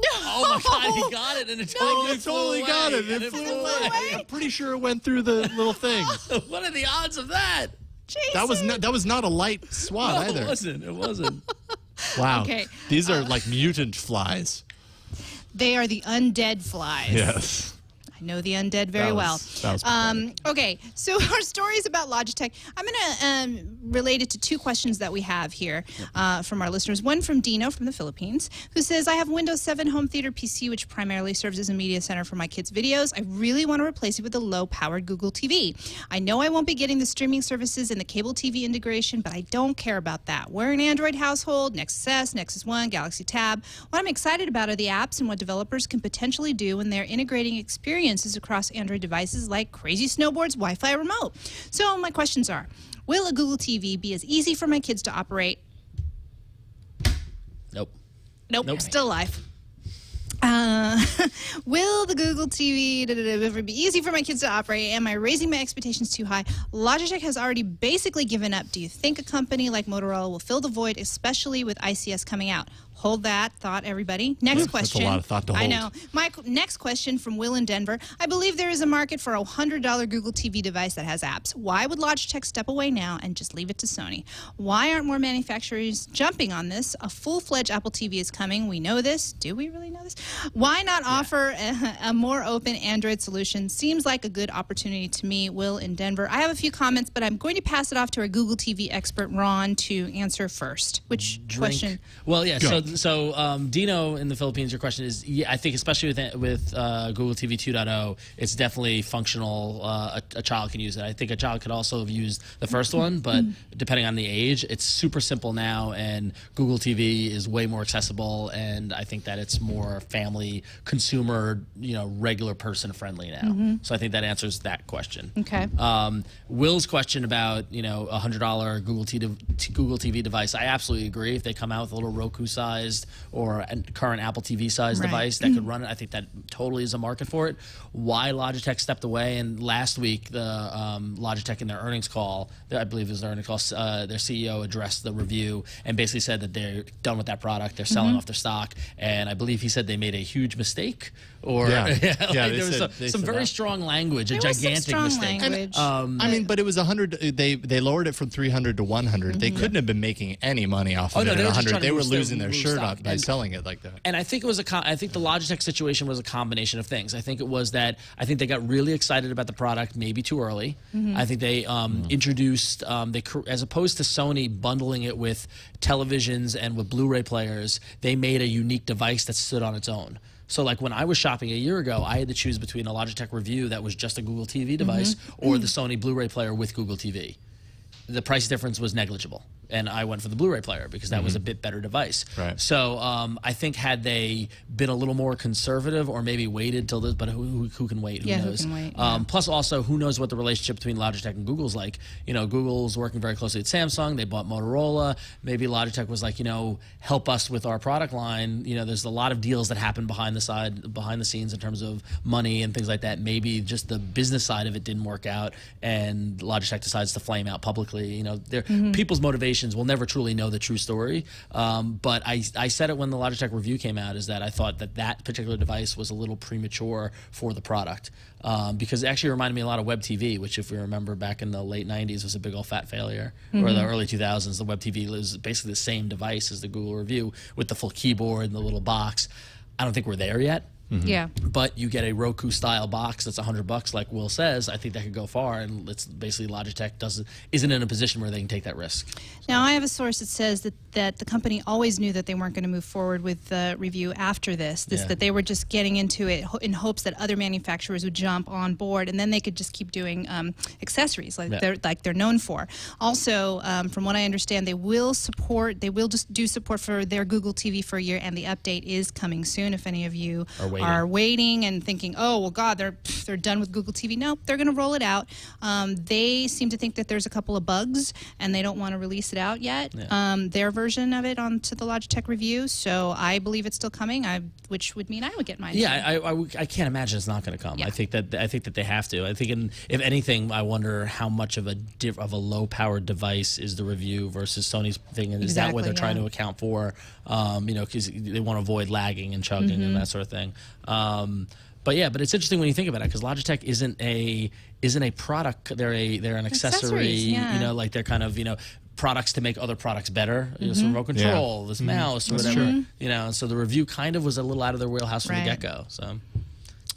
Oh my God, he got it, and it totally got it. It flew away. I'm pretty sure it went through the little thing. What are the odds of that? Jason. That was not a light swat either. It wasn't. Wow. Okay. These are like mutant flies. They are the undead flies. Yes. I know the undead very well. That was okay, so our stories about Logitech. I'm going to relate it to 2 questions that we have here from our listeners. One from Dino from the Philippines, who says, I have a Windows 7 home theater PC, which primarily serves as a media center for my kids' videos. I really want to replace it with a low-powered Google TV. I know I won't be getting the streaming services and the cable TV integration, but I don't care about that. We're an Android household, Nexus S, Nexus One, Galaxy Tab. What I'm excited about are the apps and what developers can potentially do when they're integrating experiences across Android devices like crazy snowboards, Wi-Fi remote. So my questions are, will a Google TV be as easy for my kids to operate? Nope. Nope. Still alive. Will the Google TV ever be easy for my kids to operate? Am I raising my expectations too high? Logitech has already basically given up. Do you think a company like Motorola will fill the void, especially with ICS coming out? Hold that thought, everybody. Next question. That's a lot of thought to hold. I know. My next question from Will in Denver. I believe there is a market for a $100 Google TV device that has apps. Why would Logitech step away now and just leave it to Sony? Why aren't more manufacturers jumping on this? A full-fledged Apple TV is coming. We know this. Do we really know this? Why not offer a more open Android solution? Seems like a good opportunity to me. Will in Denver. I have a few comments, but I'm going to pass it off to our Google TV expert, Ron, to answer first. Which question? Well, yeah. So Dino in the Philippines, your question is, I think especially with Google TV 2.0, it's definitely functional. A child can use it. I think a child could also have used the first one, but depending on the age, it's super simple now, and Google TV is way more accessible, and I think that it's more family, consumer, regular person friendly now. So I think that answers that question. Okay. Will's question about a $100 Google TV device, I absolutely agree. If they come out with a little Roku-sized or a current Apple TV-sized device that could run it, I think that totally is a market for it. Why Logitech stepped away, and last week the Logitech in their earnings call, I believe it was their earnings call, their CEO addressed the review and basically said that they're done with that product. They're selling off their stock, and I believe he said they made a huge mistake, or there was some very strong language, a gigantic mistake. I mean, but it was 100. They lowered it from 300 to 100. They couldn't have been making any money off of it at 100. They were losing their shirt off by selling it like that. And I think it was I think the Logitech situation was a combination of things. I think it was that they got really excited about the product, maybe too early. I think they introduced as opposed to Sony bundling it with televisions and with Blu-ray players, they made a unique device that stood on its own. So like when I was shopping a year ago, I had to choose between a Logitech Review that was just a Google TV device or the Sony Blu-ray player with Google TV. The price difference was negligible, and I went for the Blu-ray player because that was a bit better device. Right. So I think had they been a little more conservative or maybe waited till this, but who can wait? Who knows? Who can wait? Plus also, who knows what the relationship between Logitech and Google's like? You know, Google's working very closely with Samsung. They bought Motorola. Maybe Logitech was like, you know, help us with our product line. You know, there's a lot of deals that happen behind the scenes in terms of money and things like that. Maybe just the business side of it didn't work out, and Logitech decides to flame out publicly. You know, people's motivations will never truly know the true story. But I said it when the Logitech Review came out, is that I thought that particular device was a little premature for the product. Because it actually reminded me a lot of Web TV, which if we remember back in the late 90s was a big old fat failure, or the early 2000s. The Web TV was basically the same device as the Google Review with the full keyboard and the little box. I don't think we're there yet. Yeah. But you get a Roku-style box that's $100, like Will says. I think that could go far, and it's basically Logitech isn't in a position where they can take that risk. Now, I have a source that says that the company always knew that they weren't going to move forward with the review after this. That they were just getting into it in hopes that other manufacturers would jump on board, and then they could just keep doing accessories like they're known for. Also, from what I understand, they will just do support for their Google TV for a year, and the update is coming soon. If any of you are waiting and thinking, oh well, God, they're done with Google TV. No, they're going to roll it out. They seem to think that there's a couple of bugs, and they don't want to release it out yet. Their version of it onto the Logitech Review. So I believe it's still coming. Which would mean I would get mine. Yeah, I can't imagine it's not going to come. Yeah. I think that they have to. I think, if anything, I wonder how much of a low-powered device is the Review versus Sony's thing, and is that what they're trying to account for? You know, because they want to avoid lagging and chugging and that sort of thing. But it's interesting when you think about it, because Logitech isn't a product. They're an accessory. Yeah. You know, like they're kind of, you know, products to make other products better. This remote control, this mouse, or whatever. You know, and so the Review kind of was a little out of their wheelhouse from the get-go. So.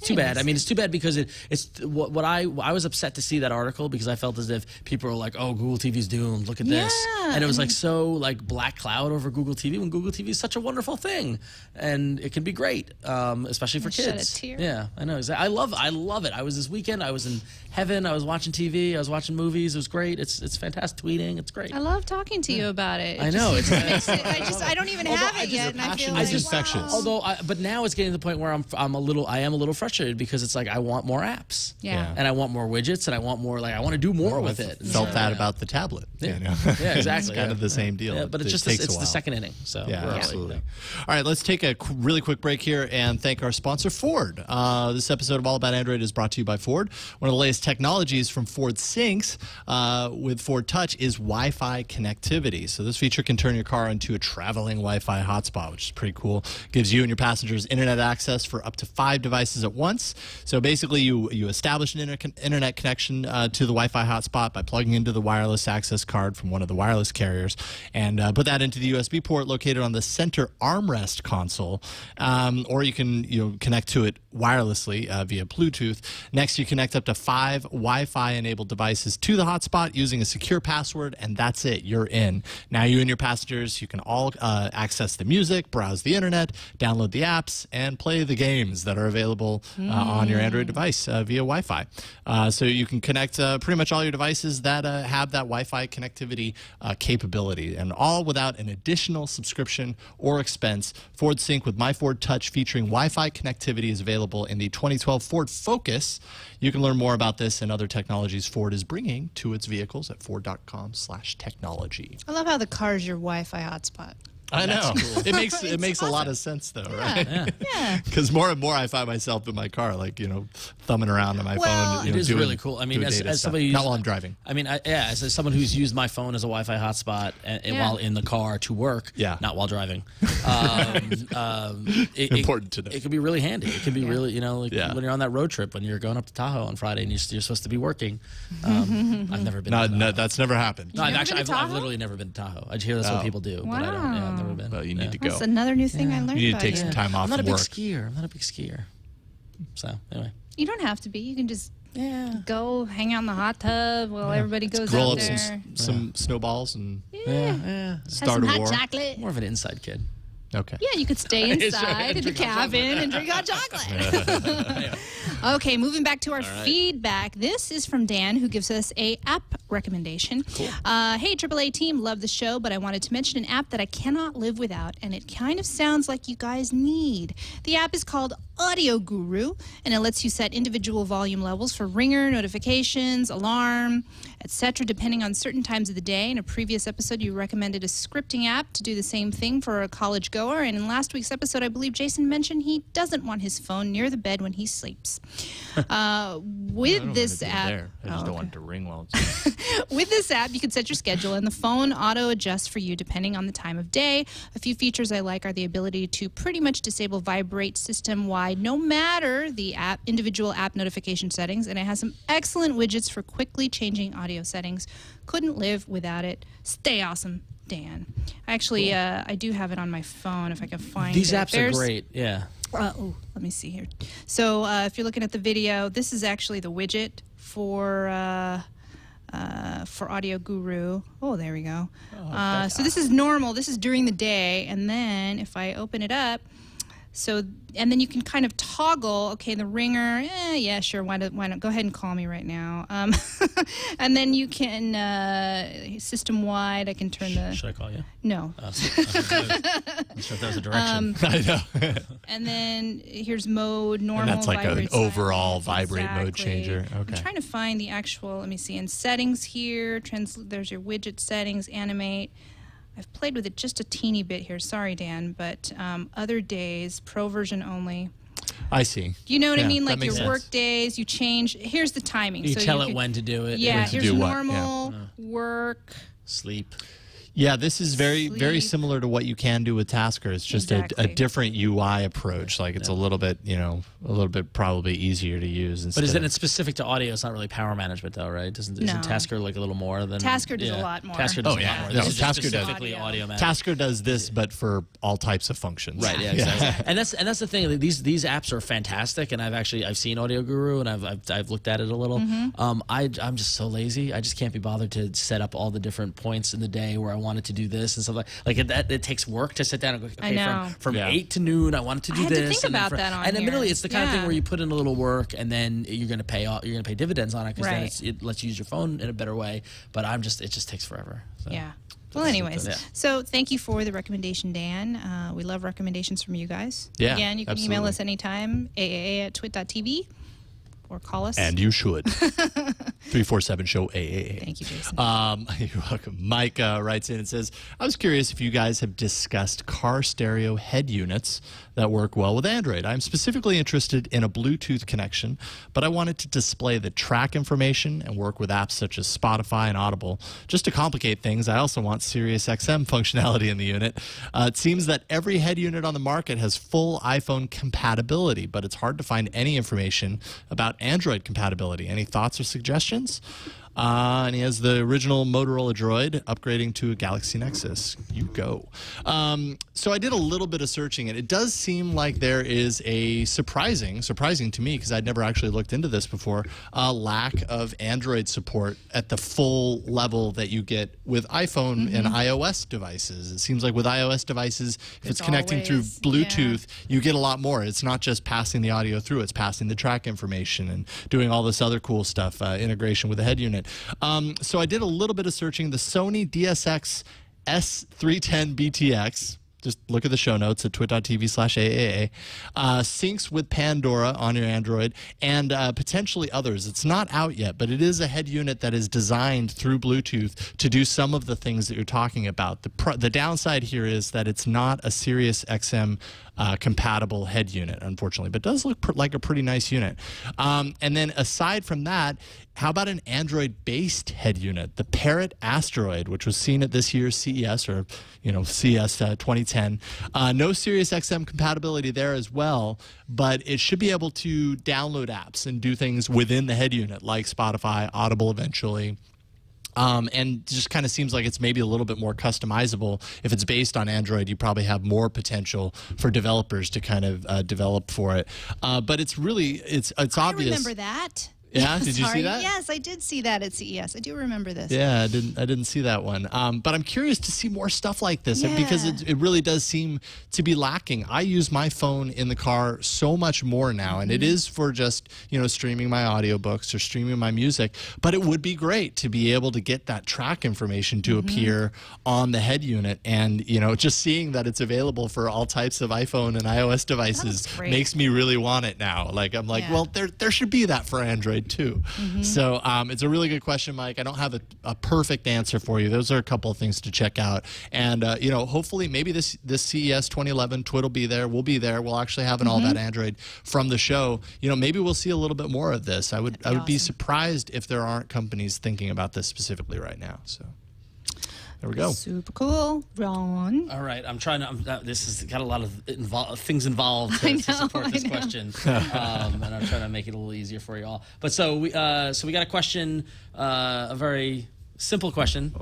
Too bad. I mean, it's too bad because it's what I was upset to see that article, because I felt as if people were like, "Oh, Google TV's doomed. Look at this," and it was like so like black cloud over Google TV, when Google TV is such a wonderful thing, and it can be great, especially for kids. Shed a tear. Yeah, I know. I love it. I was this weekend. I was in heaven. I was watching TV. I was watching movies. It was great. It's fantastic. Tweeting. It's great. I love talking to you about it. I know. I don't even have it yet, and I feel like infectious. Although, but now it's getting to the point where I am a little frustrated, because it's like I want more apps, and I want more widgets, and I want more. Like I want to do more with it. Felt that about the tablet. Yeah, you know? Yeah, exactly. It's kind of the same deal. Yeah, but it's just it's the second inning. So yeah, absolutely. All right, let's take a really quick break here and thank our sponsor, Ford. This episode of All About Android is brought to you by Ford. One of the latest technologies from Ford Syncs with Ford Touch is Wi-Fi connectivity. So this feature can turn your car into a traveling Wi-Fi hotspot, which is pretty cool. Gives you and your passengers internet access for up to 5 devices at once. So basically, you establish an internet connection to the Wi-Fi hotspot by plugging into the wireless access card from one of the wireless carriers, and put that into the USB port located on the center armrest console, or you can connect to it wirelessly via Bluetooth. Next, you connect up to 5 Wi-Fi enabled devices to the hotspot using a secure password, and that's it. You're in. Now you and your passengers, you can all access the music, browse the internet, download the apps, and play the games that are available on your Android device via Wi-Fi. So you can connect pretty much all your devices that have that Wi-Fi connectivity capability, and all without an additional subscription or expense. Ford Sync with My Ford Touch featuring Wi-Fi connectivity is available in the 2012 Ford Focus. You can learn more about this and other technologies Ford is bringing to its vehicles at ford.com/technology. I love how the car is your Wi-Fi hotspot. I know. Cool. It makes a lot of sense though, right? Yeah. Because more and more I find myself in my car, like, you know, thumbing around on my phone. It is really cool. I mean, as somebody not while I'm driving. I mean, as someone who's used my phone as a Wi-Fi hotspot while in the car to work, not while driving. Important to know. It could be really handy. It could be really, you know, like when you're on that road trip when you're going up to Tahoe on Friday and you're supposed to be working. I've never been. No, that's never happened. No, I've literally never been to Tahoe. I hear that's what people do, but I don't. Yeah, I've never been. Well, you need to go. That's another new thing I learned. You need to take some time off. I'm not a big skier. I'm not a big skier. So anyway, you don't have to be. You can just go hang out in the hot tub while everybody goes roll out up there. some snowballs and Have start a some war. hot chocolate. more of an inside kid. Okay. Yeah, you could stay inside in the cabin and drink hot chocolate. Okay, moving back to our feedback. This is from Dan, who gives us a app recommendation. Cool. Hey, AAA team, love the show, but I wanted to mention an app that I cannot live without, and it kind of sounds like you guys need. The app is called Audio Guru, and it lets you set individual volume levels for ringer, notifications, alarm, etc., depending on certain times of the day. In a previous episode, you recommended a scripting app to do the same thing for a college goer, and in last week's episode, I believe Jason mentioned he doesn't want his phone near the bed when he sleeps. With this app, I just don't want it to ring while it's with this app, you can set your schedule, and the phone auto-adjusts for you depending on the time of day. A few features I like are the ability to pretty much disable vibrate system-wide, no matter the individual app notification settings, and it has some excellent widgets for quickly changing audio settings. Couldn't live without it. Stay awesome, Dan. Actually, I do have it on my phone if I can find it. These apps are great. Yeah. Oh, let me see here. So if you're looking at the video, this is actually the widget for Audio Guru. Oh, there we go. So this is normal. This is during the day, and then if I open it up, and then you can kind of toggle, okay, the ringer, yeah, sure, why not? Go ahead and call me right now. And then you can, system-wide, I can turn the... Should I call you? No. I'm not sure if that was a direction. I know. And then here's mode, normal, and that's like an overall silent. vibrate mode changer. Okay. I'm trying to find the actual, let me see, in settings here, there's your widget settings, animate. I've played with it just a teeny bit here. Sorry, Dan, but other days, pro version only. I see. You know what I mean? Like your work days, you change. Here's the timing. You tell it when to do it. Yeah, when to here's do normal, work, sleep. Yeah, this is very similar to what you can do with Tasker. It's just a different UI approach. Like it's a little bit, probably easier to use. But isn't it specific to audio? It's not really power management, though, right? Isn't Tasker like a little more than Tasker does a lot more. Tasker does a lot more. No, This is Tasker just does specifically audio management. Tasker does this, but for all types of functions. Right. Yeah. Exactly. And that's the thing. These apps are fantastic, and I've seen Audio Guru, and I've looked at it a little. I'm just so lazy. I just can't be bothered to set up all the different points in the day where I wanted to do this and stuff like that. It takes work to sit down and go, okay, from 8 to noon, I wanted to do this. I had to think about that on and here. admittedly, it's the kind of thing where you put in a little work, and then you're going to pay dividends on it because then it lets you use your phone in a better way. But it just takes forever. So. Yeah. Well, anyways, so thank you for the recommendation, Dan. We love recommendations from you guys. Yeah, Again, you can email us anytime, aaa@twit.tv, or call us. And you should. 347-SHOW-AAA. Thank you, Jason. You're welcome. Mike writes in and says, I was curious if you guys have discussed car stereo head units that work well with Android. I'm specifically interested in a Bluetooth connection, but I wanted to display the track information and work with apps such as Spotify and Audible. Just to complicate things, I also want Sirius XM functionality in the unit. It seems that every head unit on the market has full iPhone compatibility, but it's hard to find any information about Android compatibility. Any thoughts or suggestions? And he has the original Motorola Droid upgrading to a Galaxy Nexus. You go. So I did a little bit of searching, and it does seem like there is a surprising to me, because I'd never actually looked into this before, a lack of Android support at the full level that you get with iPhone and iOS devices. It seems like with iOS devices, if it's connecting through Bluetooth, you get a lot more. It's not just passing the audio through, it's passing the track information and doing all this other cool stuff, integration with the head unit. So I did a little bit of searching. The Sony DSX S310 BTX, just look at the show notes at twit.tv/AAA. Syncs with Pandora on your Android and potentially others. It's not out yet, but it is a head unit that is designed through Bluetooth to do some of the things that you're talking about. The downside here is that it's not a Sirius XM compatible head unit, unfortunately, but does look like a pretty nice unit. And then aside from that, how about an Android-based head unit, the Parrot Asteroid, which was seen at this year's CES, or CES 2010. No Sirius XM compatibility there as well, but it should be able to download apps and do things within the head unit, like Spotify, Audible eventually. And just kind of seems like it's maybe a little bit more customizable. If it's based on Android, you probably have more potential for developers to kind of develop for it. But it's really, it's obvious. I remember that. Yeah, did you see that? Yes, I did see that at CES. I do remember this. Yeah, I didn't see that one. But I'm curious to see more stuff like this because it really does seem to be lacking. I use my phone in the car so much more now, and it is for just streaming my audiobooks or streaming my music. But it would be great to be able to get that track information to appear on the head unit, and just seeing that it's available for all types of iPhone and iOS devices makes me really want it now. Like I'm like, well, there should be that for Android too. So it's a really good question, Mike. I don't have a perfect answer for you. Those are a couple of things to check out. And, hopefully maybe this CES 2011, TWiT will be there. We'll be there. We'll actually have an All About Android from the show. Maybe we'll see a little bit more of this. I would be surprised if there aren't companies thinking about this specifically right now. So there we go. Super cool. Ron. All right. I'm trying to, this has got a lot of things involved to support this question. And I'm trying to make it a little easier for you all. But so we got a question, a very simple question.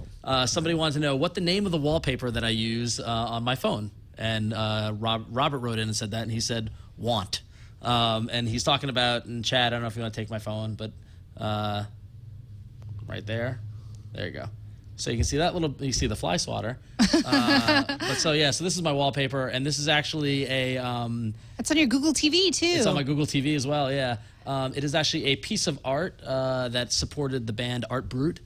Somebody wanted to know what the name of the wallpaper that I use on my phone. And Robert wrote in and said that, and he said, want. And he's talking about in chat, I don't know if you want to take my phone, but right there. There you go. So you can see that you see the fly swatter. So this is my wallpaper, and this is actually a... It's on your Google TV, too. It's on my Google TV as well, yeah. It is actually a piece of art that supported the band Art Brut,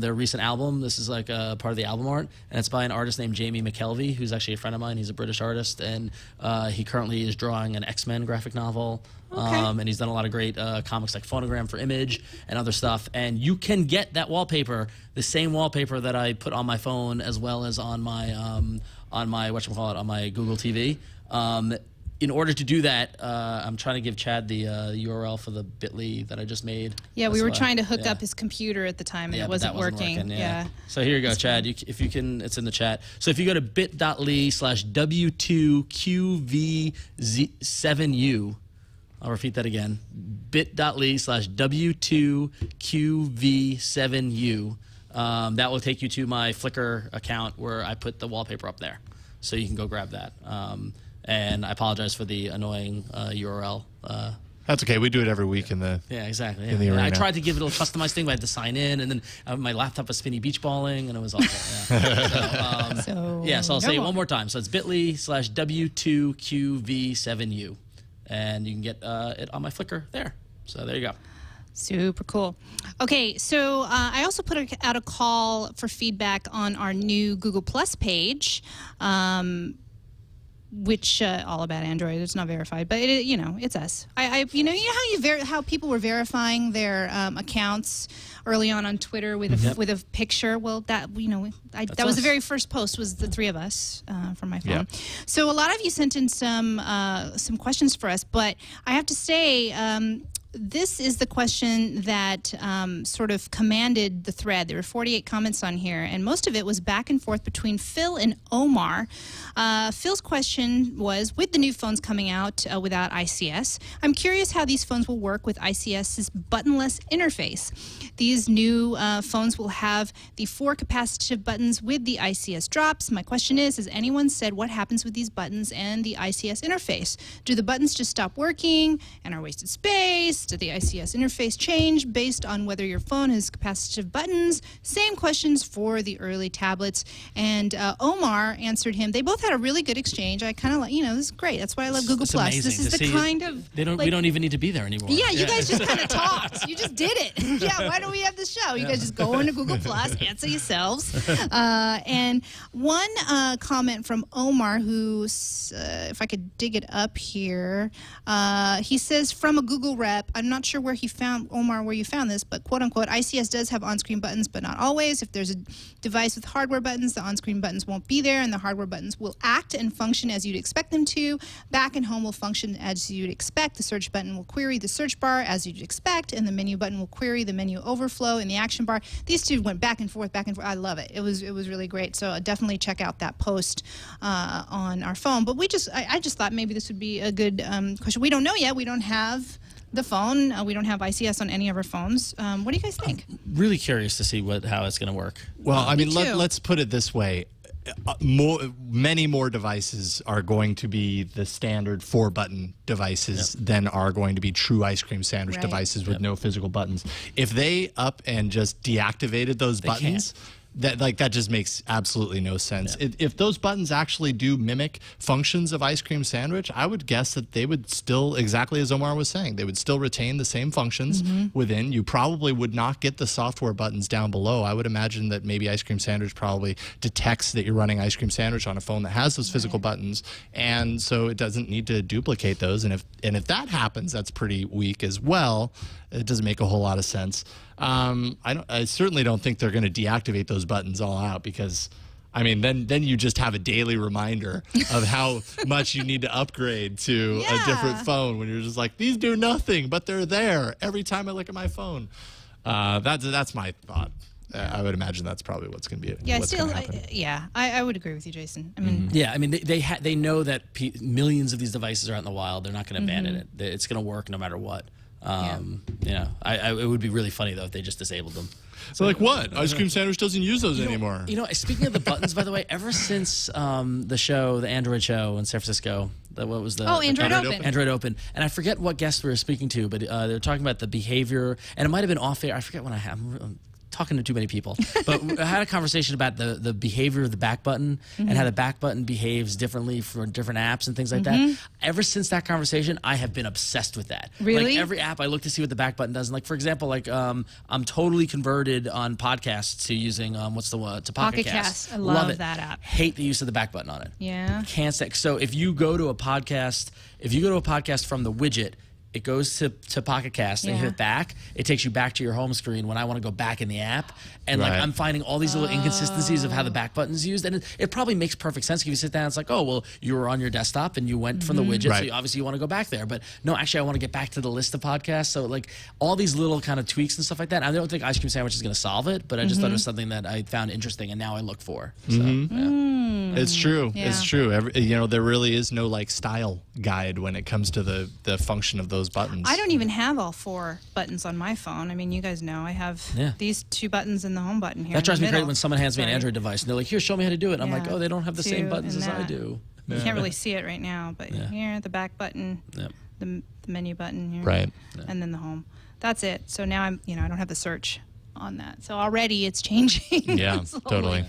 their recent album. This is like a part of the album art, and it's by an artist named Jamie McKelvey, who's actually a friend of mine. He's a British artist, and he currently is drawing an X-Men graphic novel. And he's done a lot of great comics like Phonogram for Image and other stuff. And you can get that wallpaper, the same wallpaper that I put on my phone as well as on my on my Google TV. In order to do that, I'm trying to give Chad the URL for the bit.ly that I just made. Yeah, we were trying to hook up his computer at the time, and it wasn't working. Yeah. So here you go, Chad. If you can, it's in the chat. So if you go to bit.ly/W2QV7U, I'll repeat that again, bit.ly/W2QV7U. That will take you to my Flickr account where I put the wallpaper up there. So you can go grab that. And I apologize for the annoying URL. That's okay. We do it every week in the exactly. In the arena. I tried to give it a customized thing, but I had to sign in, and then my laptop was spinny beach balling, and it was awful. So I'll say it one more time. So it's bit.ly/W2QV7U. And you can get it on my Flickr there. So there you go. Super cool. Okay, so I also put out a call for feedback on our new Google Plus page, which all about Android. It's not verified, but it's us. How people were verifying their accounts early on Twitter with a picture. Well, that was the very first post, was the three of us from my phone. Yeah. So a lot of you sent in some questions for us, but I have to say, this is the question that sort of commanded the thread. There were 48 comments on here, and most of it was back and forth between Phil and Omar. Phil's question was, with the new phones coming out without ICS, I'm curious how these phones will work with ICS's buttonless interface. These new phones will have the 4 capacitive buttons with the ICS drops. My question is, has anyone said what happens with these buttons and the ICS interface? Do the buttons just stop working and are wasted space? Does the ICS interface change based on whether your phone has capacitive buttons? Same questions for the early tablets. And Omar answered him. They both had a really good exchange. I kind of like, this is great. That's why I love Google Plus. This is the kind of we don't even need to be there anymore. Yeah, you guys just kind of talked. You just did it. Yeah, why don't we have the show? You guys just go into Google Plus, answer yourselves. And one comment from Omar, who, if I could dig it up here, he says from a Google rep. I'm not sure where you found this, but quote unquote, ICS does have on-screen buttons, but not always. If there's a device with hardware buttons, the on-screen buttons won't be there, and the hardware buttons will act and function as you'd expect them to. Back and home will function as you'd expect. The search button will query the search bar as you'd expect, and the menu button will query the menu overflow in the action bar. These two went back and forth, back and forth. I love it. It was really great. So definitely check out that post on our phone. But I just thought maybe this would be a good question. We don't know yet. We don't have the phone. We don't have ICS on any of our phones. What do you guys think? I'm really curious to see how it's going to work. Well, I mean, let's put it this way. Many more devices are going to be the standard 4-button devices than are going to be true ice cream sandwich devices with no physical buttons. If they up and just deactivated those buttons, that just makes absolutely no sense. If those buttons actually do mimic functions of ice cream sandwich, I would guess that they would still, exactly as Omar was saying, they would still retain the same functions within. You probably would not get the software buttons down below. I would imagine that maybe ice cream sandwich probably detects that you're running ice cream sandwich on a phone that has those physical buttons, and so it doesn't need to duplicate those. And if that happens, that's pretty weak as well. It doesn't make a whole lot of sense. I certainly don't think they're going to deactivate those buttons all out, because I mean, then you just have a daily reminder of how much you need to upgrade to a different phone when you're just like, these do nothing, but they're there every time I look at my phone. That's my thought. I would imagine that's probably what's going to be. I would agree with you, Jason. I mean, I mean, they know that millions of these devices are out in the wild. They're not going to abandon it. It's going to work no matter what. It would be really funny though if they just disabled them. So like what? Ice cream sandwich doesn't use those anymore. Speaking of the buttons, by the way, ever since the Android show in San Francisco, Android Open, and I forget what guest we were speaking to, but they were talking about the behavior, and it might have been off air. I forget when I'm talking to too many people, but I had a conversation about the behavior of the back button and how the back button behaves differently for different apps and things like that. Ever since that conversation, I have been obsessed with that. Really? Like every app I look to see what the back button does. And like, for example, like I'm totally converted on podcasts to using to Pocket Cast. I love that app. Hate the use of the back button on it. Yeah. Can't stand. So if you go to a podcast from the widget, it goes to Pocket Cast, and you hit back. It takes you back to your home screen when I want to go back in the app. And like I'm finding all these little inconsistencies of how the back button's used. And it probably makes perfect sense if you sit down. It's like, oh, well, you were on your desktop and you went from the widget, so obviously you want to go back there. But no, actually, I want to get back to the list of podcasts. So like all these little kind of tweaks and stuff like that. I don't think Ice Cream Sandwich is going to solve it, but I just thought it was something that I found interesting, and now I look for. So, It's true. Yeah. It's true. There really is no like style guide when it comes to the function of those buttons. I don't even have all 4 buttons on my phone. I mean, you guys know I have these 2 buttons and the home button here. That drives me crazy when someone hands me an Android device and they're like, "Here, show me how to do it." I'm like, "Oh, they don't have the same buttons as I do." You can't really see it right now, but here, the back button, the menu button here, and then the home. That's it. So now I don't have the search on that. So already it's changing. Yeah, totally.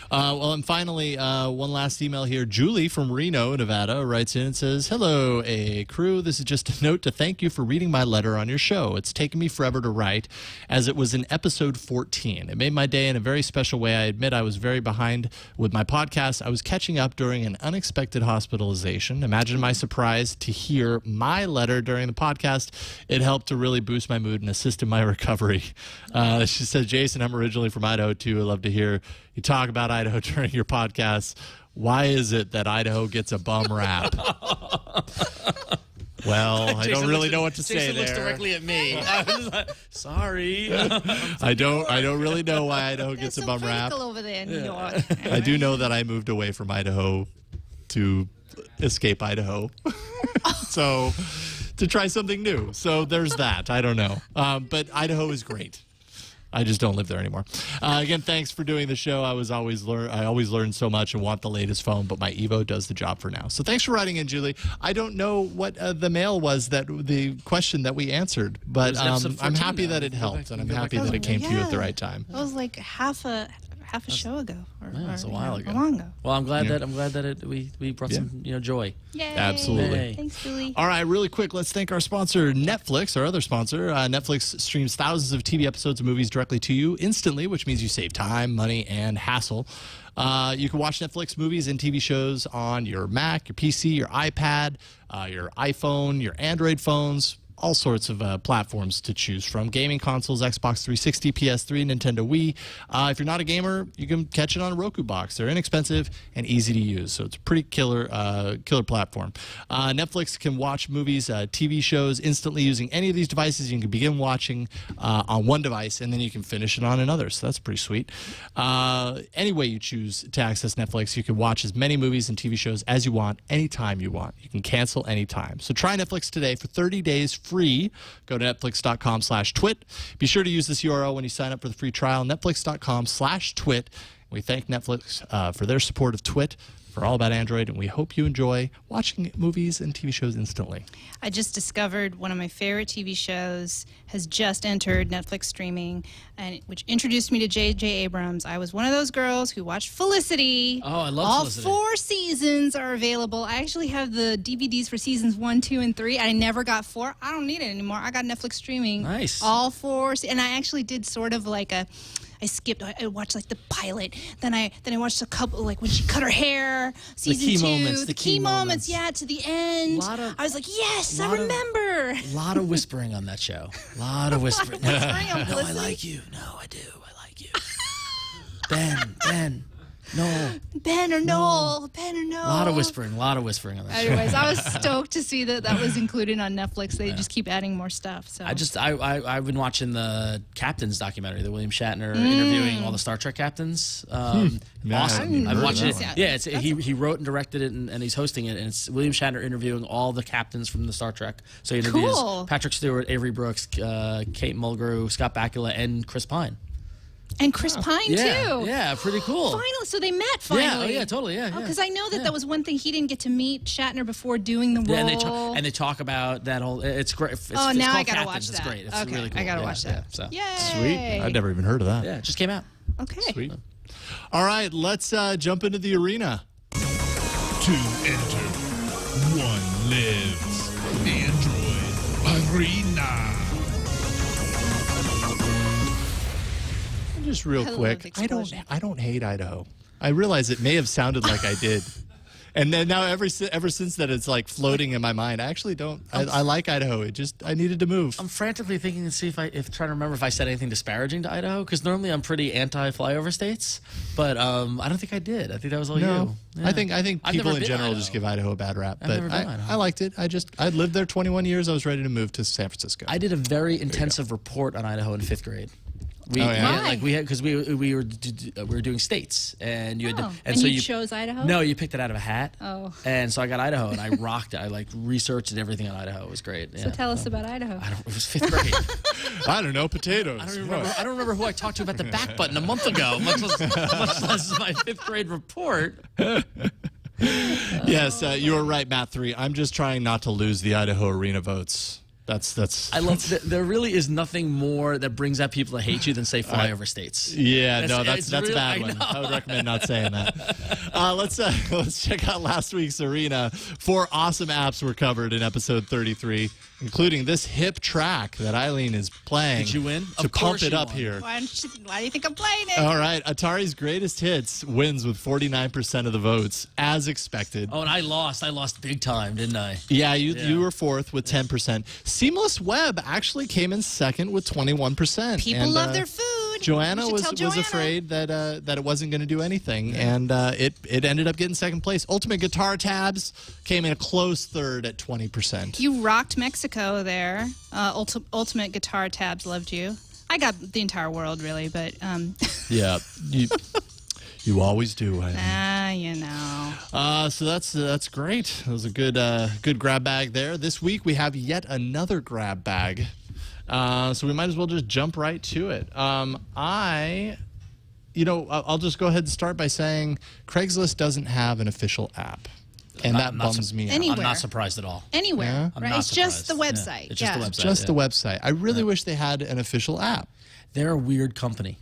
Well, and finally, one last email here. Julie from Reno, Nevada, writes in and says, "Hello, crew. This is just a note to thank you for reading my letter on your show. It's taken me forever to write, as it was in episode 14. It made my day in a very special way. I admit I was very behind with my podcast. I was catching up during an unexpected hospitalization. Imagine my surprise to hear my letter during the podcast. It helped to really boost my mood and assist in my recovery." She says, "Jason, I'm originally from Idaho, too. I love to hear you talk about Idaho during your podcast. Why is it that Idaho gets a bum rap?" Well, I don't really know what to say there. Jason looks directly at me. I was like, sorry. I don't really know why Idaho gets a bum rap. Over there in New York. I do know that I moved away from Idaho to escape Idaho. So to try something new. So there's that. I don't know. But Idaho is great. I just don't live there anymore. Again, thanks for doing the show. I always learn so much and want the latest phone, but my Evo does the job for now. So thanks for writing in, Julie. I don't know what the mail was, the question that we answered, but I'm happy that it helped, and I'm happy that it came to you at the right time. That was like half a show ago, or a while ago. Long ago. Well, I'm glad that we brought some joy. Yay! Absolutely. Yay. Thanks, Julie. All right, really quick, let's thank our sponsor, Netflix, our other sponsor. Netflix streams thousands of TV episodes of movies directly to you instantly, which means you save time, money, and hassle. You can watch Netflix movies and TV shows on your Mac, your PC, your iPad, your iPhone, your Android phones. All sorts of platforms to choose from. Gaming consoles, Xbox 360, PS3, Nintendo Wii. If you're not a gamer, you can catch it on a Roku box. They're inexpensive and easy to use, so it's a pretty killer platform. Netflix can watch movies, TV shows instantly using any of these devices. You can begin watching on one device, and then you can finish it on another, so that's pretty sweet. Any way you choose to access Netflix, you can watch as many movies and TV shows as you want, anytime you want. You can cancel anytime. So try Netflix today for 30 days free. Go to netflix.com/twit. Be sure to use this URL when you sign up for the free trial, netflix.com/twit. We thank Netflix for their support of TWiT, for All About Android, and we hope you enjoy watching movies and TV shows instantly. I just discovered one of my favorite TV shows has just entered Netflix streaming, and which introduced me to J.J. Abrams. I was one of those girls who watched Felicity. Oh, I love Felicity. All 4 seasons are available. I actually have the DVDs for seasons 1, 2, and 3. I never got 4. I don't need it anymore. I got Netflix streaming. Nice. All 4, and I actually did sort of like I skipped. I watched like the pilot. Then I watched a couple, like when she cut her hair. Season 2, the key moments. Yeah, to the end. I was like, yes, I remember. A lot of whispering on that show. A lot of whispering. No, I like you. No, I do. I like you. Ben. No. Ben or Noel. Ben or Noel. A lot of whispering on that show. Anyways, I was stoked to see that was included on Netflix. They just keep adding more stuff. So I've been watching the Captains documentary, the William Shatner interviewing all the Star Trek captains. Awesome. I'm watching it. Yeah, he wrote and directed it, and he's hosting it, and it's William Shatner interviewing all the captains from the Star Trek. So he interviews Patrick Stewart, Avery Brooks, Kate Mulgrew, Scott Bakula, and Chris Pine. And Chris Pine, too. Yeah, pretty cool. Finally, so they met finally. Yeah, totally, yeah. Because I know that was one thing. He didn't get to meet Shatner before doing the role. Yeah, and they talk about that whole, it's great. Now I got to Captains. watch that. It's great. It's really cool. I got to watch that. So. Yay. Sweet. I'd never even heard of that. Yeah, it just came out. Okay. Sweet. All right, let's jump into the arena. 2 enter, 1 lives. Android Arena. Just real quick, I don't hate Idaho. I realize it may have sounded like I did. And then now ever since that, it's like floating in my mind. I actually don't. I like Idaho. I needed to move. I'm frantically thinking to see trying to remember if I said anything disparaging to Idaho, because normally I'm pretty anti-flyover states, but I don't think I did. I think that was all you. Yeah. I think people in general just give Idaho a bad rap. But I liked it. I lived there 21 years. I was ready to move to San Francisco. I did a very intensive report on Idaho in 5th grade. We were doing states, and you had and so you chose Idaho. No, you picked it out of a hat. Oh, and so I got Idaho, and I rocked it. I researched everything on Idaho. It was great. So tell us about Idaho. It was 5th grade. I don't know, potatoes. I don't remember who I talked to about the back button a month ago, much less my 5th grade report. Yes, you were right, Matt 3. I'm just trying not to lose the Idaho arena votes. That's. I love. There really is nothing more that brings out people that hate you than say flyover states. Yeah, that's a bad one. I would recommend not saying that. Let's check out last week's arena. 4 awesome apps were covered in episode 33, including this hip track that Eileen is playing. Did you win? To pump it up here. Why do you think I'm playing it? All right, Atari's Greatest Hits wins with 49% of the votes, as expected. Oh, and I lost. I lost big time, didn't I? Yeah, you were 4th with 10%. Seamless Web actually came in 2nd with 21%. People love their food. Joanna was afraid that it wasn't going to do anything, and it ended up getting 2nd place. Ultimate Guitar Tabs came in a close 3rd at 20%. You rocked Mexico there. Ultimate Guitar Tabs loved you. I got the entire world, really, but... Yeah, you always do. You know. So that's great. It was a good grab bag there. This week we have yet another grab bag. So we might as well just jump right to it. I'll just go ahead and start by saying Craigslist doesn't have an official app. And that bums me out. Anywhere. I'm not surprised at all. Anywhere, Yeah? right? It's just the website. Yeah. It's just the website. Just the website. I really wish they had an official app. They're a weird company.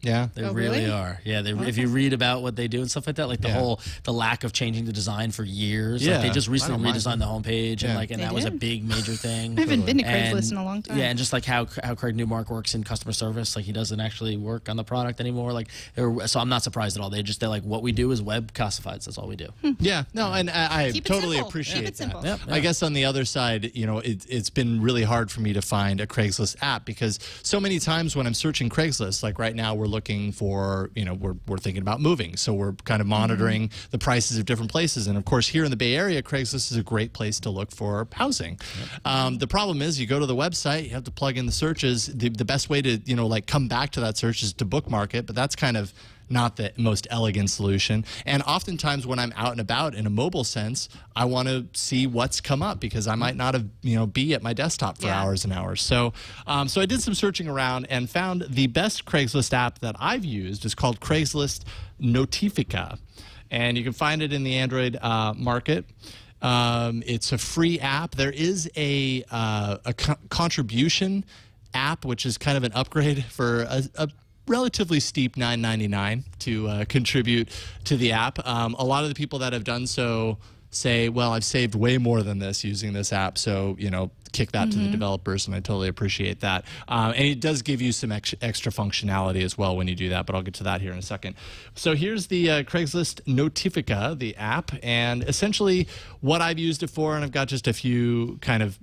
Yeah. They Oh, really really? are. Yeah, if you read about what they do and stuff like that, like the lack of changing the design for years. Yeah. Like they just I recently don't mind redesigned the homepage and They that was a did? big major thing. I haven't been to And- Craigslist in a long time. Yeah, and just like how Craig Newmark works in customer service, like he doesn't actually work on the product anymore. Like, so I'm not surprised at all. They're like, what we do is web classifieds. That's all we do. Yeah, no, and I Keep it totally simple. appreciate Keep it simple. that. Yep. I guess on the other side, it's been really hard for me to find a Craigslist app because so many times when I'm searching Craigslist, like right now we're looking for, we're thinking about moving. So we're kind of monitoring the prices of different places. And of course, here in the Bay Area, Craigslist is a great place to look for housing. The problem is you go to the website, you have to plug in the searches. The best way to, come back to that search is to bookmark it, but that's kind of not the most elegant solution. And oftentimes when I'm out and about in a mobile sense, I want to see what's come up because I might not have, be at my desktop for hours and hours. So, so I did some searching around and found the best Craigslist app that I've used is called Craigslist Notifica. And you can find it in the Android market. It's a free app. There is a contribution app, which is kind of an upgrade for a relatively steep $9.99 to contribute to the app. A lot of the people that have done so say, well, I've saved way more than this using this app, so, kick that to the developers, and I totally appreciate that. And it does give you some extra functionality as well when you do that, but I'll get to that here in a second. So here's the Craigslist Notifica, the app, and essentially what I've used it for, and I've got just a few kind of,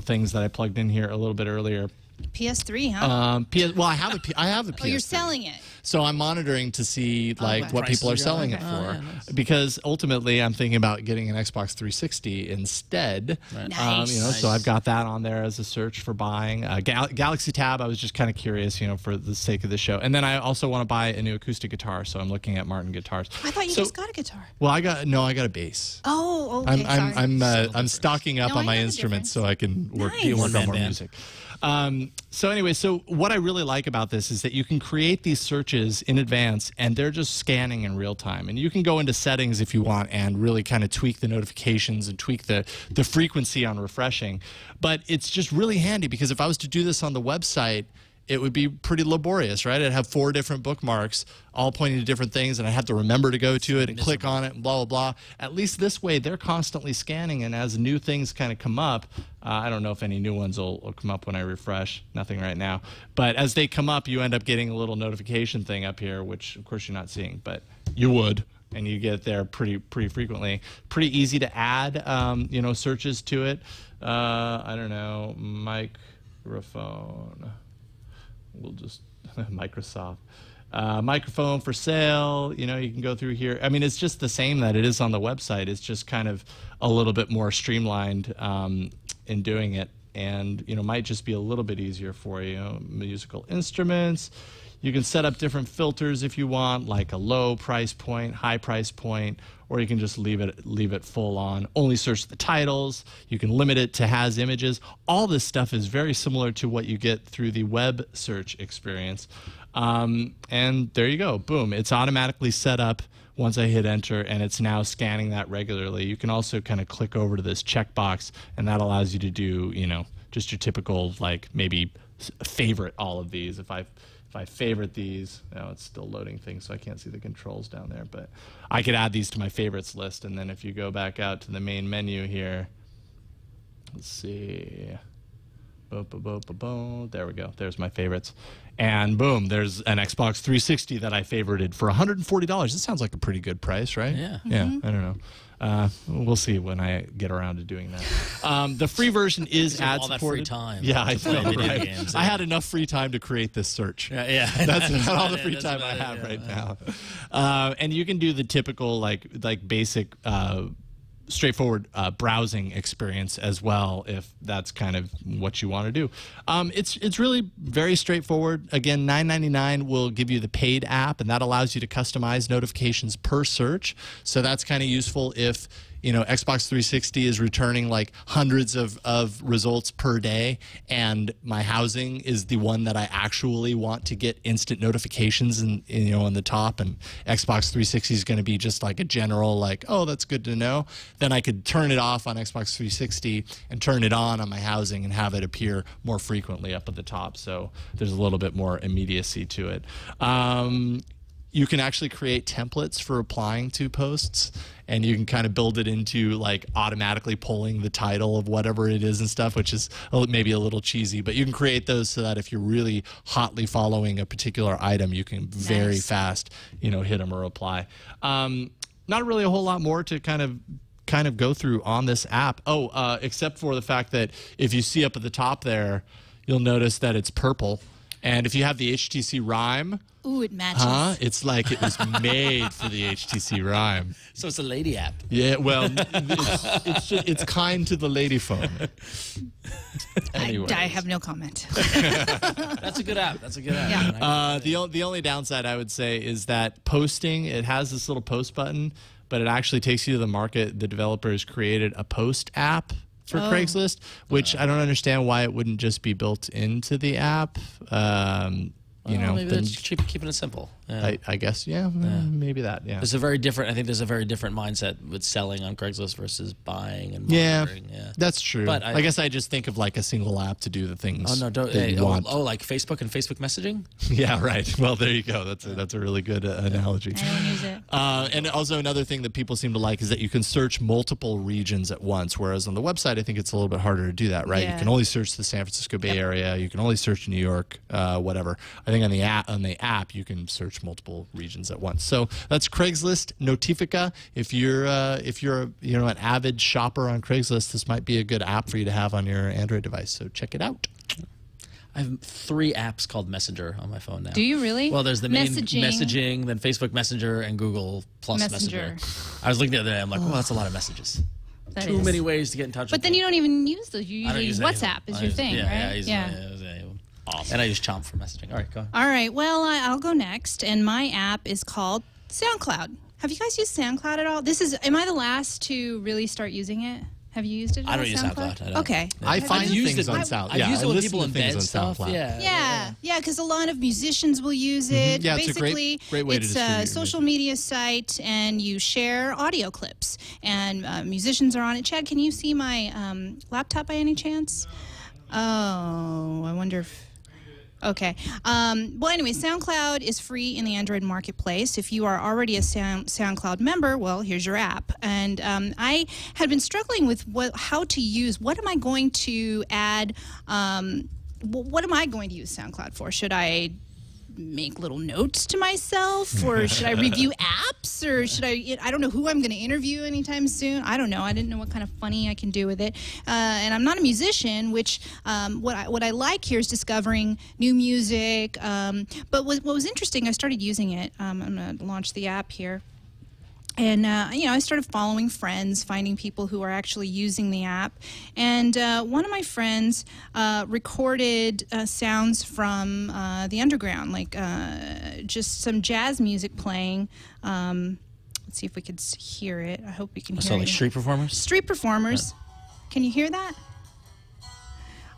things that I plugged in here a little bit earlier. PS3, huh? Well, I have a PS3. Oh, you're selling it. So I'm monitoring to see what Prices people are are selling going. it for, Yeah, nice. because ultimately I'm thinking about getting an Xbox 360 instead. Right. Nice. So I've got that on there as a search for buying. Galaxy Tab, I was just kind of curious, for the sake of the show. And then I also want to buy a new acoustic guitar, so I'm looking at Martin guitars. I thought you just got a guitar. Well, I got a bass. Oh, okay. I'm stocking up No, on I my know the instruments so I can work Nice. on more Band. music. So anyway, so what I really like about this is that you can create these searches in advance and they're just scanning in real time. And you can go into settings if you want and really kind of tweak the notifications and tweak the frequency on refreshing. But it's just really handy because if I was to do this on the website, it would be pretty laborious, right? I'd have 4 different bookmarks all pointing to different things, and I have to remember to go to it and click on it and blah, blah, blah. At least this way, they're constantly scanning, and as new things kind of come up, I don't know if any new ones will come up when I refresh. Nothing right now. But as they come up, you end up getting a little notification thing up here, which, of course, you're not seeing, but you would. And you get there pretty frequently. Pretty easy to add, searches to it. I don't know, microphone. We'll just Microsoft microphone for sale. You can go through here. I mean, it's just the same that it is on the website. It's just kind of a little bit more streamlined in doing it, and might just be a little bit easier for you. Musical instruments. You can set up different filters if you want, like a low price point, high price point, or you can just leave it full on. Only search the titles. You can limit it to has images. All this stuff is very similar to what you get through the web search experience. And there you go. Boom. It's automatically set up once I hit enter, and it's now scanning that regularly. You can also kind of click over to this checkbox, and that allows you to do, just your typical, like maybe favorite all of these. If I favorite these, it's still loading things, so I can't see the controls down there, but I could add these to my favorites list, and then if you go back out to the main menu here, let's see, there we go, there's my favorites, and boom, there's an Xbox 360 that I favorited for $140. This sounds like a pretty good price, right? Yeah. Yeah, I don't know. We'll see when I get around to doing that. The free version is ad all that supported. free time. Yeah, I play know, video right? games, I yeah. had enough free time to create this search. Yeah. That's about all the free That's time about I it, have yeah. right now. And you can do the typical like basic straightforward browsing experience as well, if that's kind of what you want to do. It's really very straightforward. Again, $9.99 will give you the paid app, and that allows you to customize notifications per search. So that's kind of useful if Xbox 360 is returning like hundreds of results per day, and my housing is the one that I actually want to get instant notifications on the top, and Xbox 360 is going to be just like a general like, oh, that's good to know. Then I could turn it off on Xbox 360 and turn it on my housing and have it appear more frequently up at the top. So there's a little bit more immediacy to it. You can actually create templates for replying to posts, and you can kind of build it into like automatically pulling the title of whatever it is and stuff, which is maybe a little cheesy, but you can create those so that if you're really hotly following a particular item, you can very fast, hit them or reply. Not really a whole lot more to kind of go through on this app. Except for the fact that if you see up at the top there, you'll notice that it's purple. And if you have the HTC Rhyme, ooh, it matches. It's like it was made for the HTC Rhyme. So it's a lady app. Yeah, well, it's kind to the lady phone. I have no comment. That's a good app. That's a good app. Yeah. The only downside I would say is that posting, it has this little post button, but it actually takes you to the market. The developers created a post app for Craigslist, which I don't understand why it wouldn't just be built into the app. Maybe they're keeping it simple. Yeah. I guess, maybe that. Yeah, there's a very different. I think there's a very different mindset with selling on Craigslist versus buying and monitoring. Yeah, that's true. But I guess I just think of like a single app to do the things. Oh no, don't you want. Like Facebook and Facebook messaging. Yeah, right. Well, there you go. That's a really good analogy. I don't use it. And also another thing that people seem to like is that you can search multiple regions at once, whereas on the website I think it's a little bit harder to do that. Right? Yeah. You can only search the San Francisco Bay Area. You can only search New York, whatever. I think on the app you can search multiple regions at once. So that's Craigslist Notifica. If you're an avid shopper on Craigslist, this might be a good app for you to have on your Android device. So check it out. I have 3 apps called Messenger on my phone now. Do you really? Well, there's the main messaging, then Facebook Messenger, and Google Plus Messenger. I was looking the other day. I'm like, well, that's a lot of messages. Too many ways to get in touch with But then you don't even use those. You use WhatsApp is your thing, right? Awesome. And I use Chomp for messaging. All right, go. All right. Well, I'll go next, and my app is called SoundCloud. Have you guys used SoundCloud at all? Am I the last to really start using it? Have you used it? I don't use SoundCloud. Okay. I find things on SoundCloud. I've used it with people in bed stuff. Yeah, because a lot of musicians will use it. Yeah, basically, it's a great way to distribute a social media site, and you share audio clips, and musicians are on it. Chad, can you see my laptop by any chance? Oh, I wonder if... Okay. Well, anyway, SoundCloud is free in the Android marketplace. If you are already a SoundCloud member, well, here's your app. And I had been struggling with how to use. What am I going to add? What am I going to use SoundCloud for? Should I make little notes to myself, or should I review apps, or should I don't know who I'm going to interview anytime soon. I don't know. I didn't know what kind of funny I can do with it. And I'm not a musician, which what I like here is discovering new music. But what was interesting, I started using it. I'm going to launch the app here. And, I started following friends, finding people who are actually using the app. And one of my friends recorded sounds from the underground, like just some jazz music playing. Let's see if we could hear it. I hope we can hear it. So like street performers? Street performers. Yeah. Can you hear that?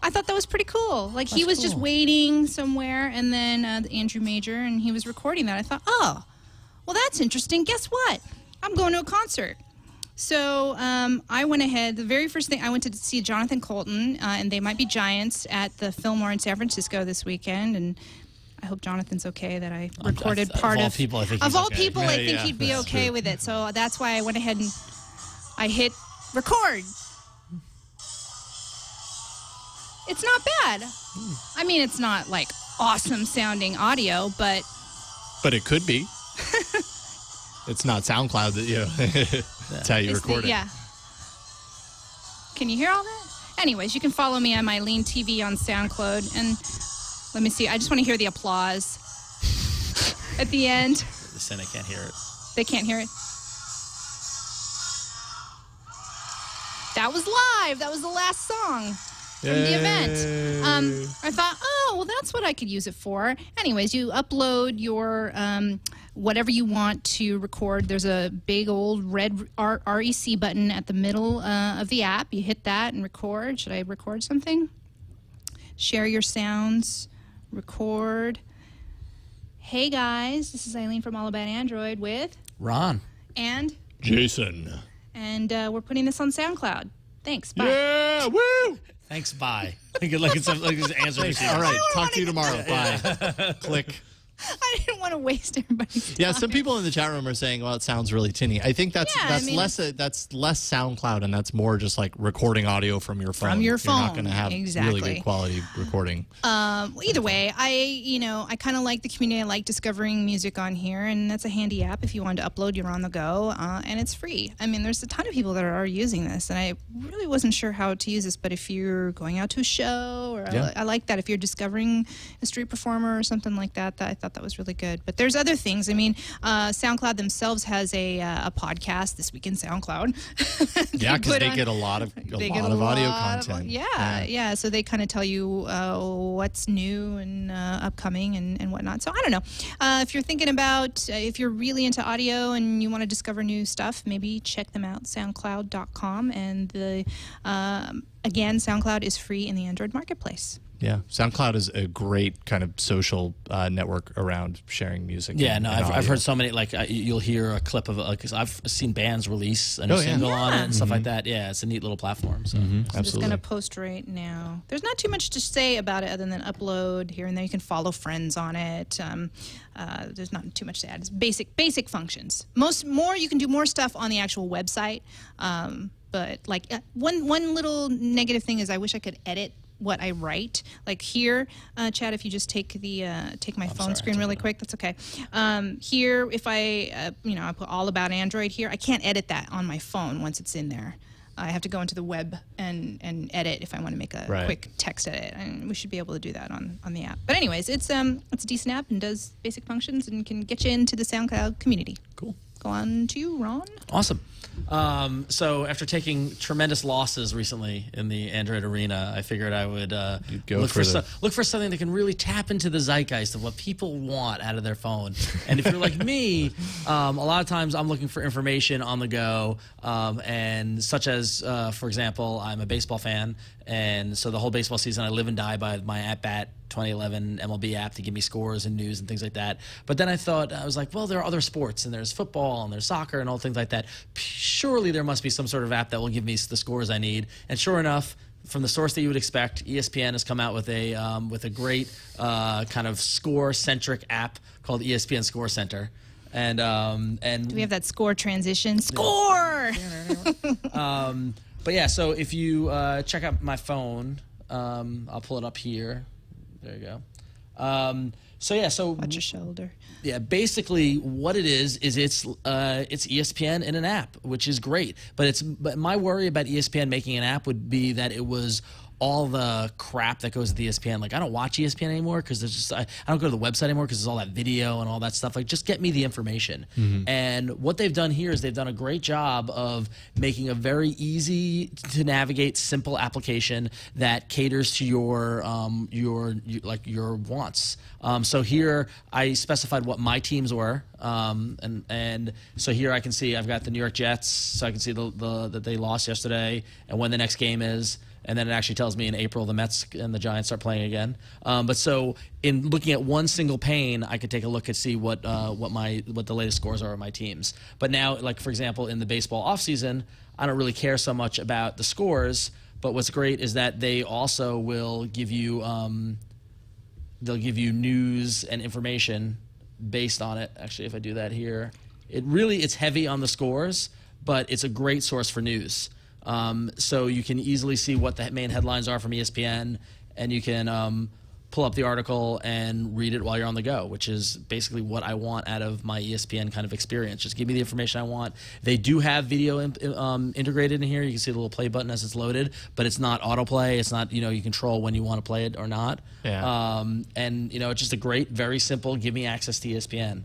I thought that was pretty cool. Like, he was just waiting somewhere, and then Andrew Major, and he was recording that. I thought, oh, well, that's interesting. Guess what? I'm going to a concert. So I went ahead. The very first thing, I went to see Jonathan Colton and They Might Be Giants at the Fillmore in San Francisco this weekend. And I hope Jonathan's okay that I recorded part of... Of all people, I think he's okay. I think he'd be okay with it. So that's why I went ahead and I hit record. It's not bad. I mean, it's not like awesome sounding audio, but... But it could be. It's not SoundCloud that that's how you record it. Yeah. Can you hear all that? Anyways, you can follow me on my Eileen TV on SoundCloud. And let me see. I just want to hear the applause at the end. The Senate can't hear it. They can't hear it. That was live. That was the last song from the event. I thought, oh, well, that's what I could use it for. Anyways, you upload your whatever you want to record. There's a big old red REC button at the middle of the app. You hit that and record. Should I record something? Share your sounds. Record. Hey guys, this is Eileen from All About Android with Ron and Jason. And we're putting this on SoundCloud. Thanks. Bye. Yeah, woo! thanks, bye. Like it's an answer. All right, talk to you tomorrow. Bye. Click. I didn't want to waste everybody's time. Yeah, some people in the chat room are saying, "Well, it sounds really tinny." I think that's less SoundCloud, and that's more just like recording audio from your phone. From your phone, You're not going to have exactly. really good quality recording. Either way, I kind of like the community. I like discovering music on here, and that's a handy app if you want to upload. You're on the go, and it's free. I mean, there's a ton of people that are using this, and I really wasn't sure how to use this. But if you're going out to a show, or I like that. If you're discovering a street performer or something like that, I thought that was really good. But there's other things. I mean, SoundCloud themselves has a podcast, This Week in SoundCloud. Yeah, because they get a lot of audio content. Yeah. So they kind of tell you what's new and upcoming and whatnot. So I don't know. If you're thinking about, if you're really into audio and you want to discover new stuff, maybe check them out, soundcloud.com. And again, SoundCloud is free in the Android marketplace. Yeah, SoundCloud is a great kind of social network around sharing music. Yeah, I've heard so many, like you'll hear a clip of it, because I've seen bands release a new single on it and stuff like that. Yeah, it's a neat little platform. So. So I'm just going to post right now. There's not too much to say about it other than upload here and there. You can follow friends on it. There's not too much to add. It's basic functions. You can do more stuff on the actual website. But like one little negative thing is I wish I could edit what I write. Like here, Chad, if you just take my phone screen really quick, that's okay. Here, if I put All About Android here, I can't edit that on my phone once it's in there. I have to go into the web and edit if I want to make a quick text edit, and we should be able to do that on the app. But anyways, it's a decent app and does basic functions and can get you into the SoundCloud community. Cool. Go on to you, Ron. Awesome. So after taking tremendous losses recently in the Android arena, I figured I would look for something that can really tap into the zeitgeist of what people want out of their phone. And if you're like me, a lot of times I'm looking for information on the go, and such as, for example, I'm a baseball fan, and so the whole baseball season I live and die by my at-bat 2011 MLB app to give me scores and news and things like that. But then I was like, well, there are other sports, and there's football, and there's soccer, and all things like that. Surely there must be some sort of app that will give me the scores I need. And sure enough, from the source that you would expect, ESPN has come out with a great kind of score-centric app called ESPN ScoreCenter. And do we have that score transition? Score! But yeah, so if you check out my phone, I'll pull it up here. There you go. So watch your shoulder. Yeah, basically what it is it's ESPN in an app, which is great. But my worry about ESPN making an app would be that it was all the crap that goes with ESPN. Like, I don't watch ESPN anymore because there's just I don't go to the website anymore because there's all that video and all that stuff. Like, just get me the information. And what they've done here is they've done a great job of making a very easy to navigate, simple application that caters to your wants. So here I specified what my teams were, and so here I can see I've got the New York Jets, so I can see that they lost yesterday and when the next game is. And then it actually tells me in April the Mets and the Giants start playing again. But so in looking at one single pane, I could take a look and see what the latest scores are of my teams. But now, like for example, in the baseball offseason, I don't really care so much about the scores. But what's great is that they also will give you they'll give you news and information based on it. Actually, if I do that here, it's heavy on the scores, but it's a great source for news. So you can easily see what the main headlines are from ESPN, and you can pull up the article and read it while you're on the go, which is basically what I want out of my ESPN kind of experience. Just give me the information I want. They do have video integrated in here. You can see the little play button as it's loaded, but it's not autoplay. It's not, you control when you want to play it or not. Yeah. And, it's just a great, very simple, give me access to ESPN.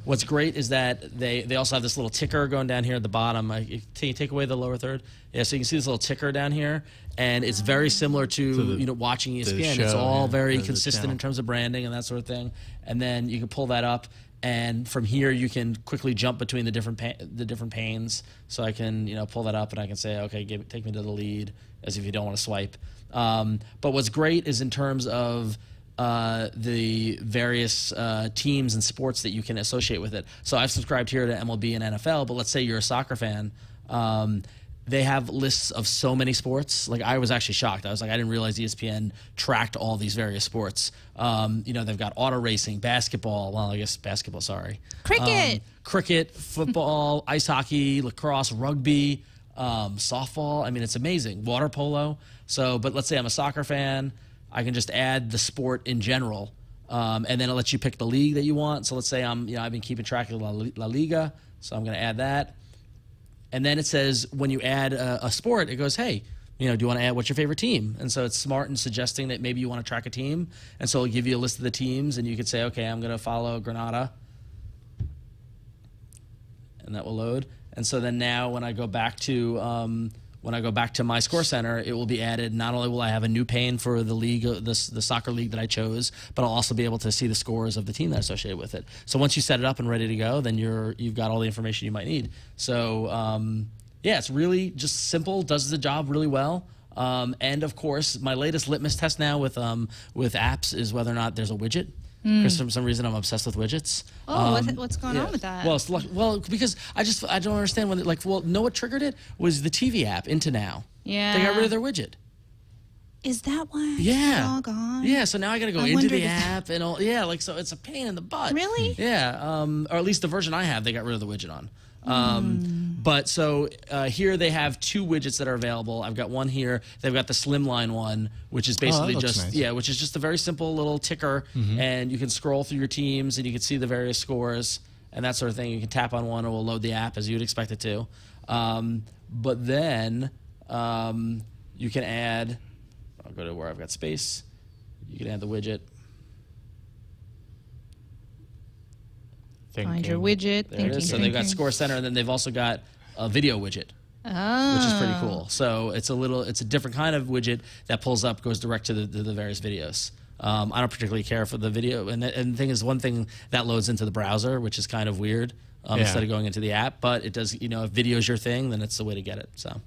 What's great is that they also have this little ticker going down here at the bottom. Can you take away the lower third? Yeah, so you can see this little ticker down here, and it's very similar to watching ESPN. It's all very consistent in terms of branding and that sort of thing. And then you can pull that up, And from here, you can quickly jump between the different panes. So I can, pull that up and I can say, okay, take me to the lead, as if you don't want to swipe. But what's great is in terms of the various teams and sports that you can associate with it. So I've subscribed here to MLB and NFL, but let's say you're a soccer fan. They have lists of so many sports. Like, I was actually shocked. I was like, I didn't realize ESPN tracked all these various sports. They've got auto racing, basketball. Well, I guess basketball, sorry. Cricket, football, ice hockey, lacrosse, rugby, softball. I mean, it's amazing. Water polo. So, but let's say I'm a soccer fan. I can just add the sport in general. And then it'll let you pick the league that you want. So let's say I've been keeping track of La Liga. So I'm going to add that. And then it says when you add a sport, it goes, hey, do you want to add what's your favorite team? And so it's smart in suggesting that maybe you want to track a team. And so it'll give you a list of the teams, and you could say, okay, I'm going to follow Granada. And that will load. And so then now when I go back to my ScoreCenter, it will be added. Not only will I have a new pane for the league, the soccer league that I chose, but I'll also be able to see the scores of the team that's associated with it. So once you set it up and ready to go, then you've got all the information you might need. So yeah, it's really just simple, does the job really well. And of course, my latest litmus test now with apps is whether or not there's a widget. Because for some reason I'm obsessed with widgets. Oh, what's going on with that? Well, because I don't understand when know what triggered it was the TV app Into Now. Yeah. They got rid of their widget. Is that why? Yeah. It's all gone? Yeah. So now I got to go into the app and all. Yeah. So it's a pain in the butt. Really? Yeah. Or at least the version I have, they got rid of the widget on. But so here they have two widgets that are available. I've got one here. They've got the slimline one, which is basically which is just a very simple little ticker, and you can scroll through your teams and you can see the various scores and that sort of thing. You can tap on one, and it will load the app as you'd expect it to. But then you can add. I'll go to where I've got space. You can add the widget. Find your widget. There it is. So they've got ScoreCenter, and then they've also got a video widget, which is pretty cool. So it's a different kind of widget that pulls up, goes direct to the various videos. I don't particularly care for the video, and the thing is, one thing that loads into the browser, which is kind of weird, instead of going into the app. But it does, if video is your thing, then it's the way to get it. So.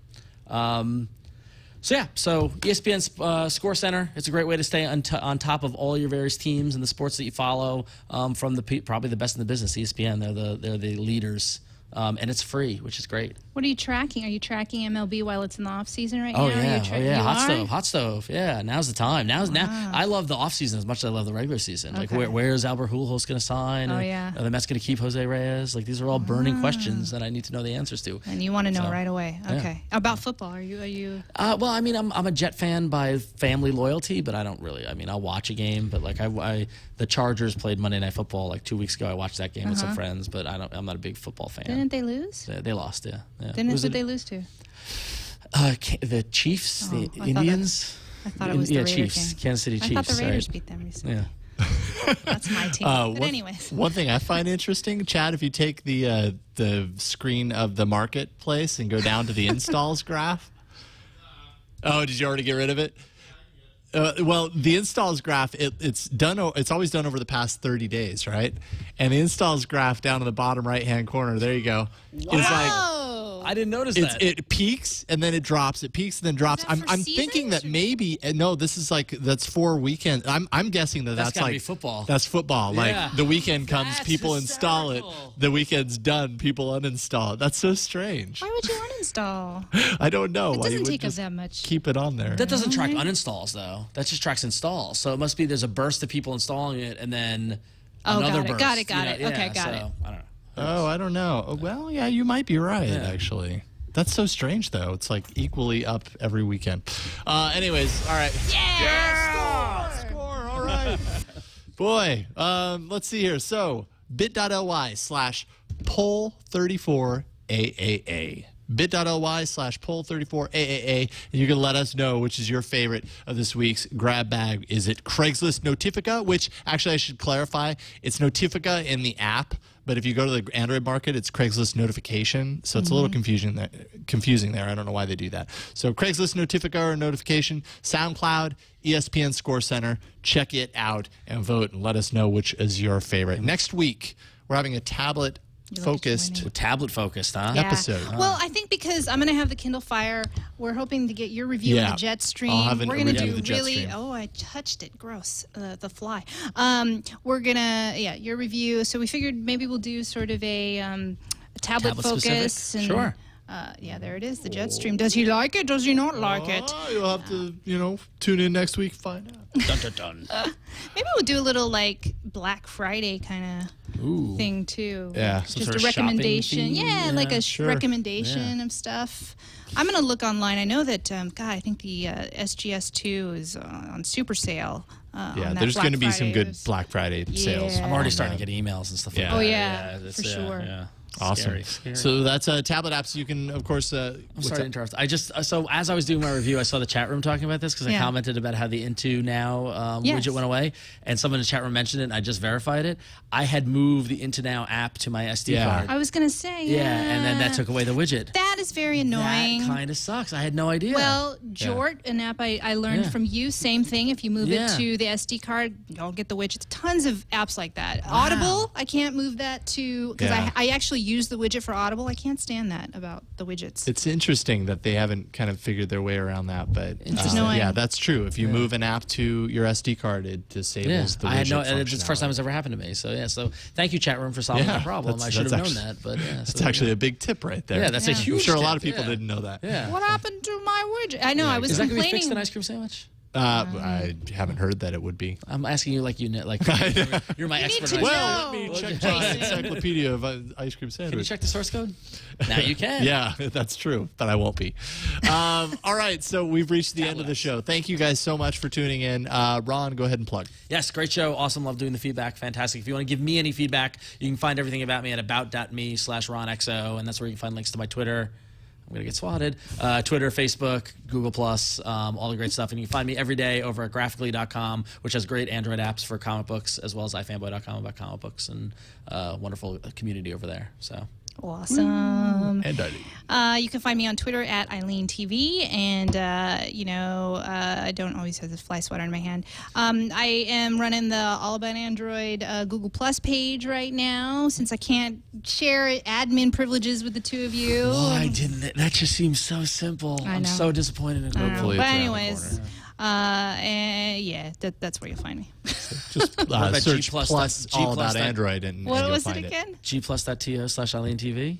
So ESPN ScoreCenter, it's a great way to stay on top of all your various teams and the sports that you follow from probably the best in the business, ESPN. They're the leaders, and it's free, which is great. What are you tracking? Are you tracking MLB while it's in the off season right now? Oh yeah, hot stove. Yeah, now's the time. Now I love the off season as much as I love the regular season. Okay. Like where is Albert Pujols going to sign? Oh yeah. Are the Mets going to keep Jose Reyes? Like these are all burning questions that I need to know the answers to. And you want to know right away. Okay. Yeah. About football, are you? Well, I mean, I'm a Jet fan by family loyalty, but I don't really. I mean, I'll watch a game, but like the Chargers played Monday Night Football like 2 weeks ago. I watched that game with some friends, but I'm not a big football fan. Didn't they lose? They lost, yeah. Who did they lose to? The Chiefs, the Indians. I thought it was the Raiders Chiefs, game. Kansas City Chiefs. I thought the Raiders beat them recently. Yeah. That's my team. But anyways. One thing I find interesting, Chad, if you take the screen of the marketplace and go down to the installs graph. Oh, did you already get rid of it? Well, the installs graph, it's done. It's always done over the past 30 days, right? And the installs graph down in the bottom right-hand corner, there you go. Wow. Is like, I didn't notice that. It peaks and then it drops. It peaks and then drops. I'm thinking that maybe no. This is that's for weekend. I'm guessing that's gotta like be football. That's football. Yeah. Like the weekend comes, That's people install it. hysterical. The weekend's done, people uninstall it. That's so strange. Why would you uninstall? I don't know. It why you doesn't would take up just that much. keep it on there. That doesn't track uninstalls, though. That just tracks installs. So it must be there's a burst of people installing it, and then another burst. Got it. Yeah, Okay, got it. I don't know. Oh, I don't know. Oh, well, yeah, you might be right, actually. That's so strange, though. It's like equally up every weekend. Anyways, all right. Yeah! Score! All right. Boy, let's see here. So, bit.ly/poll34AAA. bit.ly/poll34AAA. And you can let us know which is your favorite of this week's grab bag. Is it Craigslist Notifica, which actually I should clarify, it's Notifica in the app, but if you go to the Android market, it's Craigslist Notification. So it's a little confusing there. I don't know why they do that. So Craigslist Notifica or Notification, SoundCloud, ESPN ScoreCenter. Check it out and vote and let us know which is your favorite. Next week, we're having a tablet focused huh? Yeah. episode. Well, I think because I'm going to have the Kindle Fire, we're hoping to get your review of the Jetstream. I'll have we're going to do the really. Jetstream. Oh, I touched it. Gross. The fly. We're gonna your review. So we figured maybe we'll do sort of a tablet focus. And, sure. Yeah, there it is. The Jetstream. Does he like it? Does he not like it? You'll have to, tune in next week, find out. Dun, dun, dun. Maybe we'll do a little like Black Friday kind of thing too. Yeah, just sort a of recommendation. shopping theme? Yeah, like a sure. recommendation of stuff. I'm gonna look online. I know that I think the SGS2 is on super sale. Yeah, there's going to be some good Black Friday sales. Yeah. I'm already starting to get emails and stuff like Yeah. that. Oh yeah, it's, for sure. Yeah. Awesome. Scary. So that's tablet apps. You can, of course. I'm sorry to interrupt. I just so as I was doing my review, I saw the chat room talking about this because I commented about how the Into Now widget went away, and someone in the chat room mentioned it. And I just verified it. I had moved the Into Now app to my SD card. I was gonna say. Yeah, and then that took away the widget. That is very annoying. That kind of sucks. I had no idea. Well, Jort, an app I learned from you, same thing. If you move it to the SD card, you'll get the widgets. Tons of apps like that. Wow. Audible, I can't move that to because I actually use the widget for Audible. I can't stand that about the widgets. It's interesting that they haven't kind of figured their way around that, but yeah, that's true. If you move an app to your SD card, it disables the widget. I had no. It's the first time it's ever happened to me. So so thank you, chat room, for solving that problem. I should have known that, but that's actually a big tip right there. Yeah, that's a huge. I'm sure a lot tip, of people didn't know that. Yeah. What happened to my widget? I know. I was Is that going to be complaining. fixed in ice cream sandwich? I haven't heard that it would be. I'm asking you like you're my expert. to on know. Let me check the encyclopedia of ice cream sandwich. Can you check the source code? Now you can. Yeah, that's true, but I won't be. All right, so we've reached the end of the show. Thank you guys so much for tuning in. Ron, go ahead and plug. Yes, great show. Awesome. Love doing the feedback. Fantastic. If you want to give me any feedback, you can find everything about me at about.me/RonXO, and that's where you can find links to my Twitter. I'm going to get swatted. Twitter, Facebook, Google+, all the great stuff. And you can find me every day over at graphically.com, which has great Android apps for comic books, as well as ifanboy.com about comic books, and wonderful community over there. So Awesome. And Eileen. You can find me on Twitter at Eileen TV, and I don't always have the fly sweater in my hand. I am running the All About Android Google Plus page right now, since I can't share admin privileges with the two of you. Why didn't it? That just seems so simple. I'm so disappointed in Google. Hopefully but it's around the anyways. corner. Yeah, that's where you'll find me. Just search G+, plus G+, all about Android and What you'll was find it again? gplus.to/Eileen TV.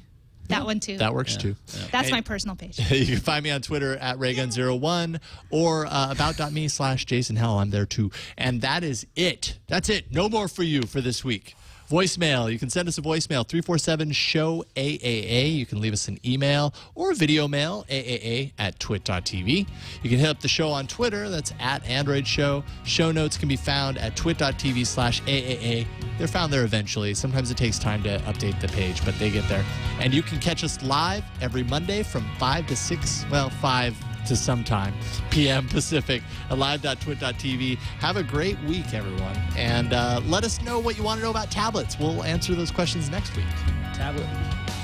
That one too. That works too. That's my personal page. You can find me on Twitter at Raygun01 or about.me/Jason Howell. I'm there too. And that is it. That's it. No more for you for this week. Voicemail. You can send us a voicemail, 347-SHOW-AAA. You can leave us an email or a video mail, aaa@twit.tv. You can hit up the show on Twitter. That's at Android Show. Show notes can be found at twit.tv/AAA. They're found there eventually. Sometimes it takes time to update the page, but they get there. And you can catch us live every Monday from 5 to 6, well, 5 to sometime p.m. Pacific at live.twit.tv. Have a great week, everyone. And let us know what you want to know about tablets. We'll answer those questions next week. Tablet.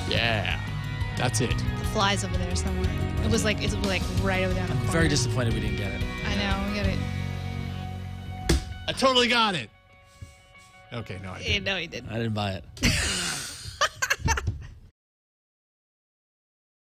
Yeah. That's it. The fly's over there somewhere. It was like right over there in the corner. Very disappointed we didn't get it. I know. We got it. I totally got it. Okay, no, I didn't. No, he didn't. I didn't buy it.